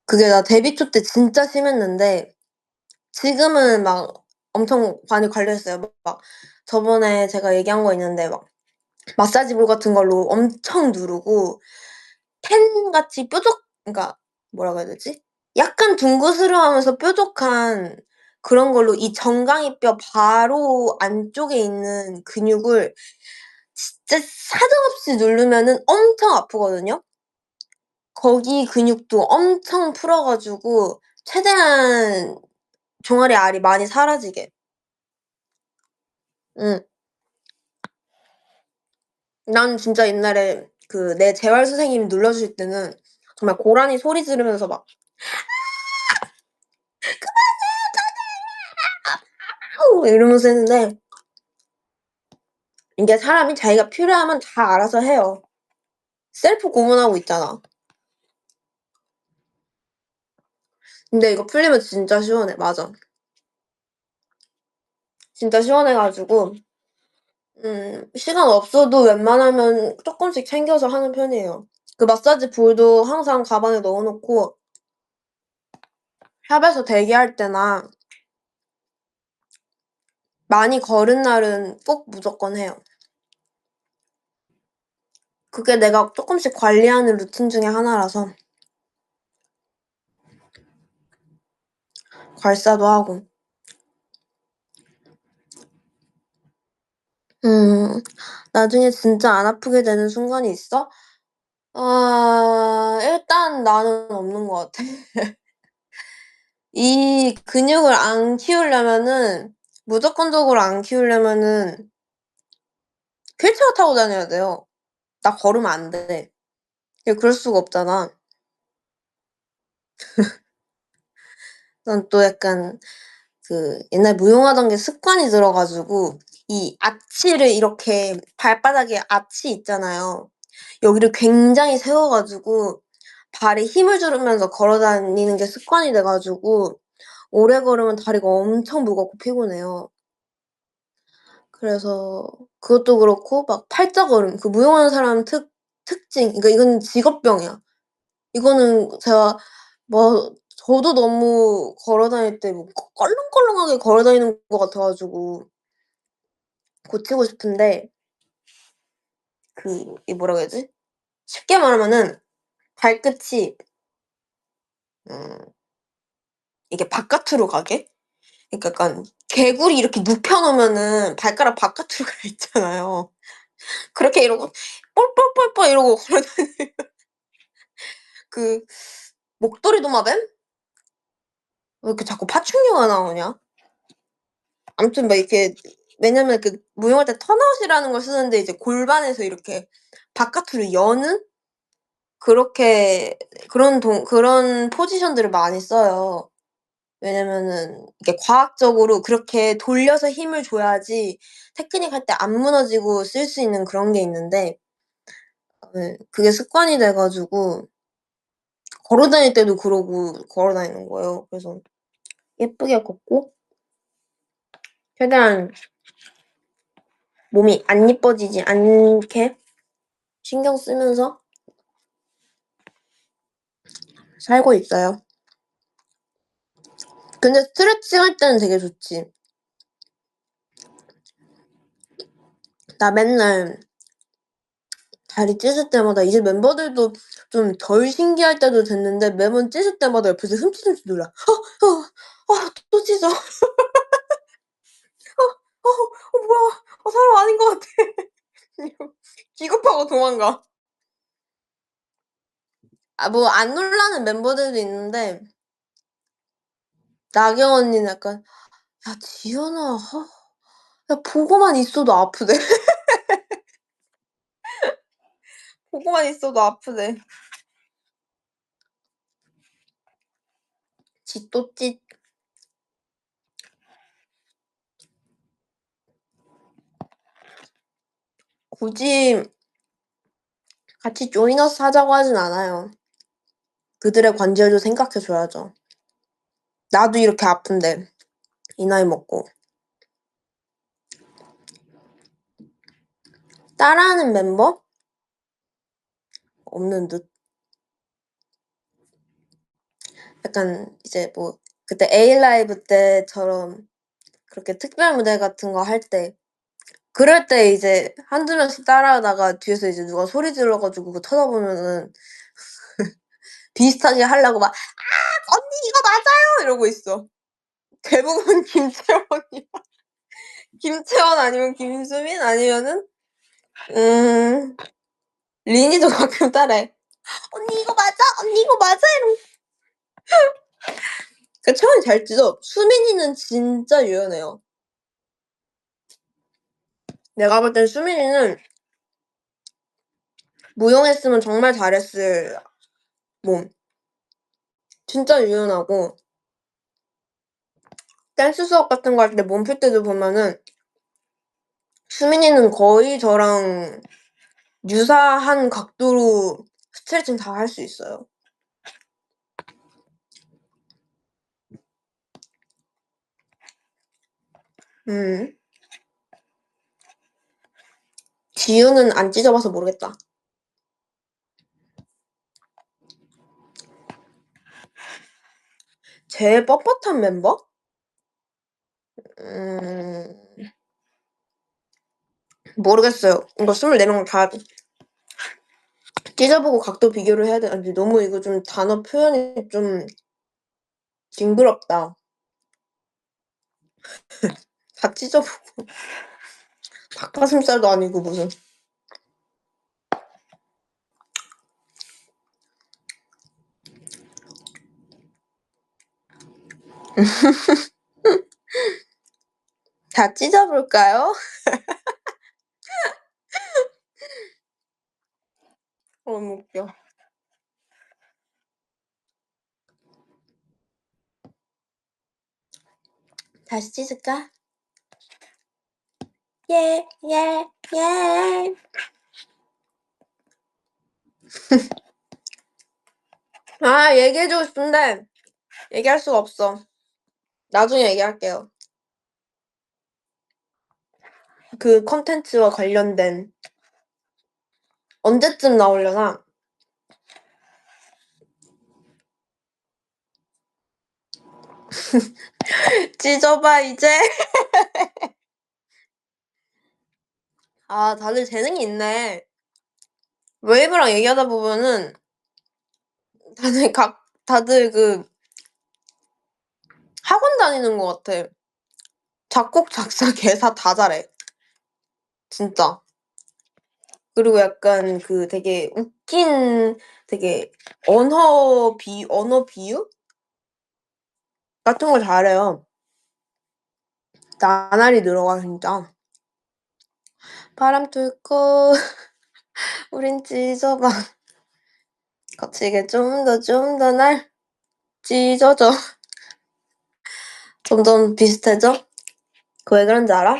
A: 그게 나 데뷔 초 때 진짜 심했는데 지금은 막 엄청 많이 관리했어요. 막 저번에 제가 얘기한 거 있는데 막 마사지볼 같은 걸로 엄청 누르고 펜같이 그러니까 뭐라고 해야 되지? 약간 둥그스름하면서 뾰족한 그런 걸로 이 정강이뼈 바로 안쪽에 있는 근육을 진짜 사정없이 누르면은 엄청 아프거든요. 거기 근육도 엄청 풀어 가지고 최대한 종아리 알이 많이 사라지게. 응. 난 진짜 옛날에 그 내 재활 선생님이 눌러주실 때는 정말 고라니 소리 지르면서 막 "아우." 이러면서 했는데 이게 사람이 자기가 필요하면 다 알아서 해요. 셀프 고문하고 있잖아. 근데 이거 풀리면 진짜 시원해. 맞아. 진짜 시원해 가지고 시간 없어도 웬만하면 쪼끔씩 챙겨서 하는 편이에요. 그 마사지 볼도 항상 가방에 넣어 놓고 샵에서 대기할 때나 많이 걸은 날은 꼭 무조건 해요. 그게 내가 쪼끔씩 관리하는 루틴 중에 하나라서 괄사도 하고. 나중에 진짜 안 아프게 되는 순간이 있어? 일단 나는 없는 것 같아. 이 근육을 안 키우려면은 무조건적으로 안 키우려면은 휠체어 타고 다녀야 돼요. 나 걸으면 안 돼. 그럴 수가 없잖아. 난 또 약간 그 옛날에 무용하던 게 습관이 들어 가지고 이 아치를 이렇게 발바닥에 아치 있잖아요. 여기를 굉장히 세워 가지고 발에 힘을 주면서 걸어 다니는 게 습관이 돼 가지고 오래 걸으면 다리가 엄청 무겁고 피곤해요. 그래서 그것도 그렇고 막 팔자걸음 그 무용하는 사람 특징 그러니까 이거는 직업병이야. 이거는 제가 뭐 저도 너무 걸어 다닐 때 뭐 껄렁껄렁하게 걸어 다니는 것 같아 가지고 고치고 싶은데 이 뭐라고 해야지? 쉽게 말하면은 발끝이 음 이게 바깥으로 가게? 그러니까 약간 개구리 이렇게 눕혀 놓으면은 발가락 바깥으로 가 있잖아요. 그렇게 이러고 볼볼볼볼 이러고 걸어 다니는 그 목도리 도마뱀? 왜 이렇게 자꾸 파충류가 나오냐? 아무튼 막 이렇게 왜냐면 그 무용할 때 턴아웃이라는 걸 쓰는데 이제 골반에서 이렇게 바깥으로 여는 그렇게 그런 포지션들을 많이 써요. 왜냐면은 이게 과학적으로 그렇게 돌려서 힘을 줘야지 테크닉 할 때 안 무너지고 쓸 수 있는 그런 게 있는데 네 그게 습관이 돼 가지고 걸어 다닐 때도 그러고 걸어 다니는 거예요. 그래서 예쁘게 걷고 최대한 몸이 안 이뻐지지 않게 신경 쓰면서 살고 있어요. 근데 스트레칭 할 때는 되게 좋지. 나 맨날 다리 찢을 때마다 이제 멤버들도 좀 덜 신기할 때도 됐는데 매번 찢을 때마다 옆에서 흠칫흠칫 놀라. 또 찢어. 뭐야. 사람 아닌 것 같아." 기겁하고 도망가. 뭐 안 놀라는 멤버들도 있는데 나경 언니는 약간 야 지연아. 야 보고만 있어도 아프대. 보고만 있어도 아프대. 지 또 찢. 굳이 같이 조이너스 하자고 하진 않아요. 그들의 관절도 생각해 줘야죠. 나도 이렇게 아픈데 이 나이 먹고. 따라하는 멤버? 없는 듯. 약간 이제 뭐 그때 에일라이브 때처럼 그렇게 특별 무대 같은 거 할 때 그럴 때 이제 한두 명씩 따라하다가 뒤에서 이제 누가 소리 질러 가지고 그거 쳐다보면은 비슷하게 하려고 막 "아 언니 이거 맞아요." 이러고 있어. 대부분 김채원이야. 김채원 아니면 김수민 아니면은 리니도 가끔 따라해. "언니 이거 맞아? 언니 이거 맞아?" 이러고. 그 채원이 잘 찢어. 수민이는 진짜 유연해요. 내가 볼 땐 수민이는 무용했으면 정말 잘했을 몸. 진짜 유연하고 댄스 수업 같은 거 할 때 몸 풀 때도 보면은 수민이는 거의 저랑 유사한 각도로 스트레칭 다 할 수 있어요. 음. 지우는 안 찢어 봐서 모르겠다. 제일 뻣뻣한 멤버? 음. 모르겠어요. 이거 24명 다 찢어 보고 각도 비교를 해야 되는데 너무 이거 좀 단어 표현이 좀 징그럽다. 다 찢어 보고 닭가슴살도 아니고 무슨. 다 찢어 볼까요? 너무 웃겨. 다시 찢을까? 예, 예, 예. 아, 얘기해 주고 싶은데 얘기할 수가 없어. 나중에 얘기할게요. 그 콘텐츠와 관련된 언제쯤 나오려나? 찢어봐 이제. 아, 다들 재능이 있네. 웨이브랑 얘기하다 보면은 다들 그 학원 다니는 것 같아. 작곡, 작사, 개사 다 잘해. 진짜. 그리고 약간 그 되게 웃긴 되게 언어 비유 같은 걸 잘해요. 나날이 늘어가 진짜. 바람 뚫고 우린 찢어봐. 거치게 좀 더 날 찢어줘. 점점 비슷해져? 그거 왜 그런지 알아?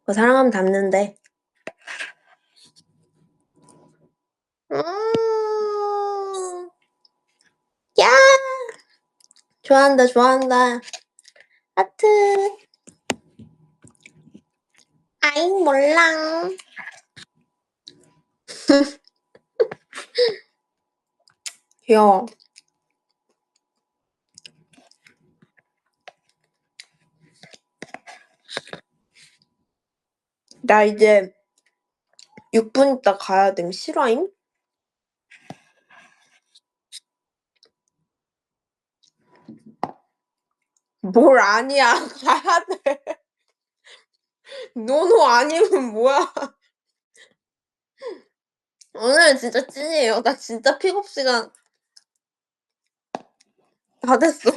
A: 그거 사랑하면 닿는데. 음. 야! 좋아한다, 좋아한다. 하트. 아잉 몰랑. 귀여워. 나 이제 6분 있다 가야 됨. 실화임? 뭘 아니야. 가야 돼. 노노 아니면 뭐야. 오늘은 진짜 찐이에요. 나 진짜 픽업 시간 다 됐어.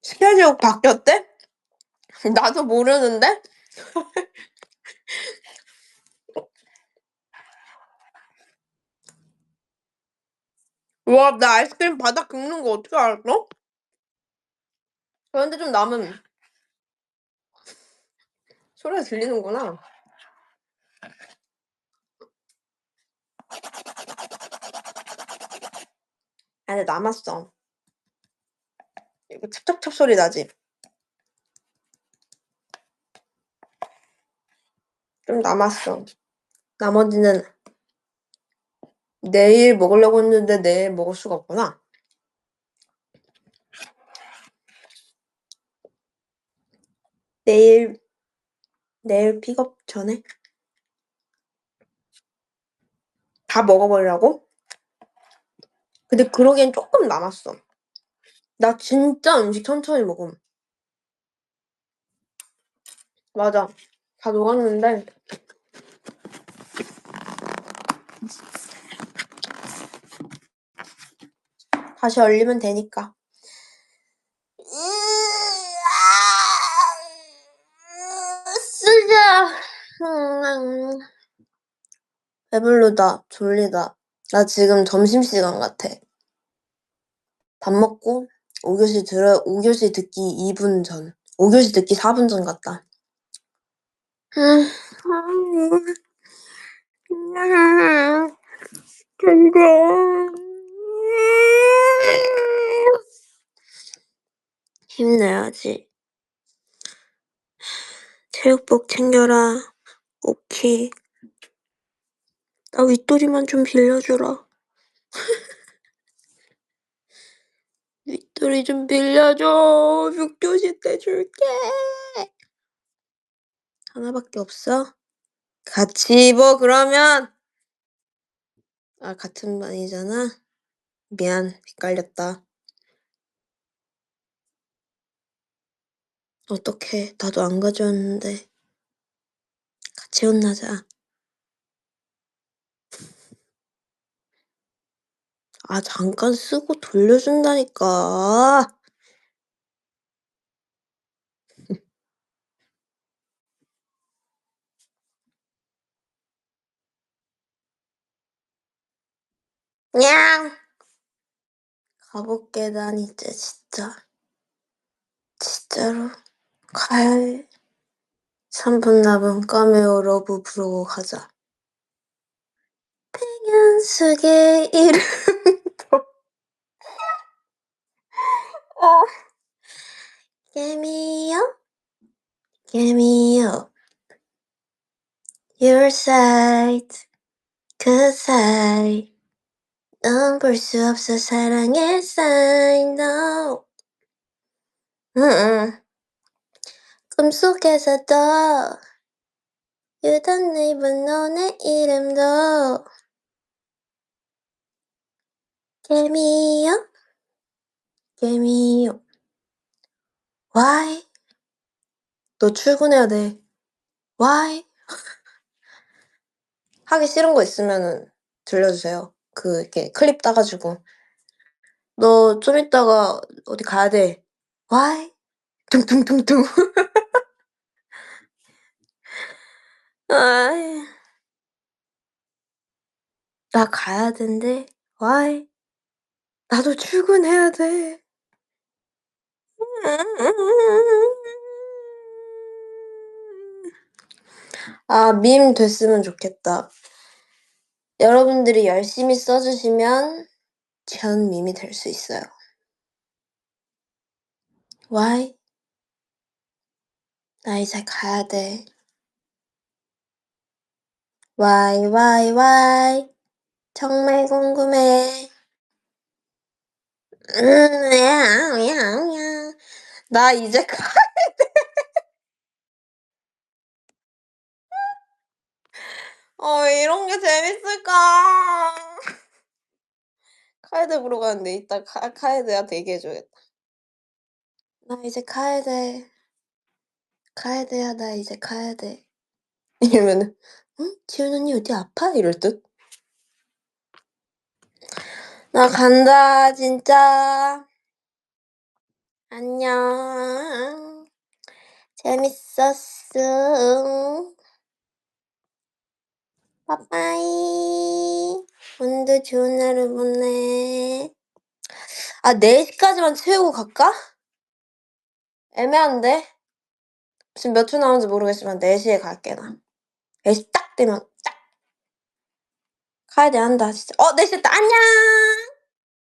A: 스케줄 바뀌었대? 나도 모르는데? 와, 나 아이스크림 바닥 긁는 거 어떻게 알았어? 그런데 좀 남은 소리가 들리는구나. 아, 근데 남았어. 이거 찹찹찹 소리 나지? 좀 남았어. 나머지는 내일 먹으려고 했는데 내일 먹을 수가 없구나. 내일 픽업 전에 다 먹어버리라고? 근데 그러기엔 조금 남았어. 나 진짜 음식 천천히 먹음. 맞아. 다 녹았는데 다시 얼리면 되니까. 쓰자. 배불르다. 졸리다. 나 지금 점심시간 같아. 밥 먹고 5교시 듣기 2분 전. 5교시 듣기 4분 전 같다. 근데 힘내야지. 체육복 챙겨라. 오케이. 나 윗도리만 좀 빌려주라. 윗도리 좀 빌려줘. 6교시 때 줄게. 하나밖에 없어? 같이 입어, 그러면. 아, 같은 반이잖아? 미안, 헷갈렸다. 어떡해, 나도 안 가져왔는데. 같이 혼나자. 아, 잠깐 쓰고 돌려준다니까. 냥! 가볼게, 난 이제 진짜. 진짜로. 가야 해. 3분 남은 까메오 러브 부르고 가자. 백연숙의 이름도. 개미요? 개미요. Your side, 그 사이. 넌 볼 수 없어 사랑의 sign, no. 꿈속에서도 You don't even know 내 이름도. 개미요? 개미요. Why? 너 출근해야 돼. Why? 하기 싫은 거 있으면은 들려주세요. 이렇게 클립 따가지고. 너 좀 이따가 어디 가야 돼. Why? 퉁퉁퉁퉁. 아이, 나 가야 된대. Why? 나도 출근해야 돼. 아, 밈 됐으면 좋겠다. 여러분들이 열심히 써주시면 전 밈이 될 수 있어요. Why? 나 이제 가야 돼. Why? 정말 궁금해. 나 이제 왜 이런 게 재밌을까? 카에드 보러 가는데 이따 카에드한테 얘기해줘야겠다. 나 이제 가야 돼. 가야 돼야, 나 이제 가야 돼. 이러면은, 응? 지훈 언니 어디 아파? 이럴 듯. 나 간다, 진짜. 안녕. 재밌었어. 빠빠이. 오늘도 좋은 하루 보내. 아, 4 시까지만 채우고 갈까? 애매한데? 지금 몇 초 남았는지 모르겠지만 4 시에 갈게 나. 4시 딱 되면 딱 가야 돼 한다 진짜. 4시 됐다. 안녕.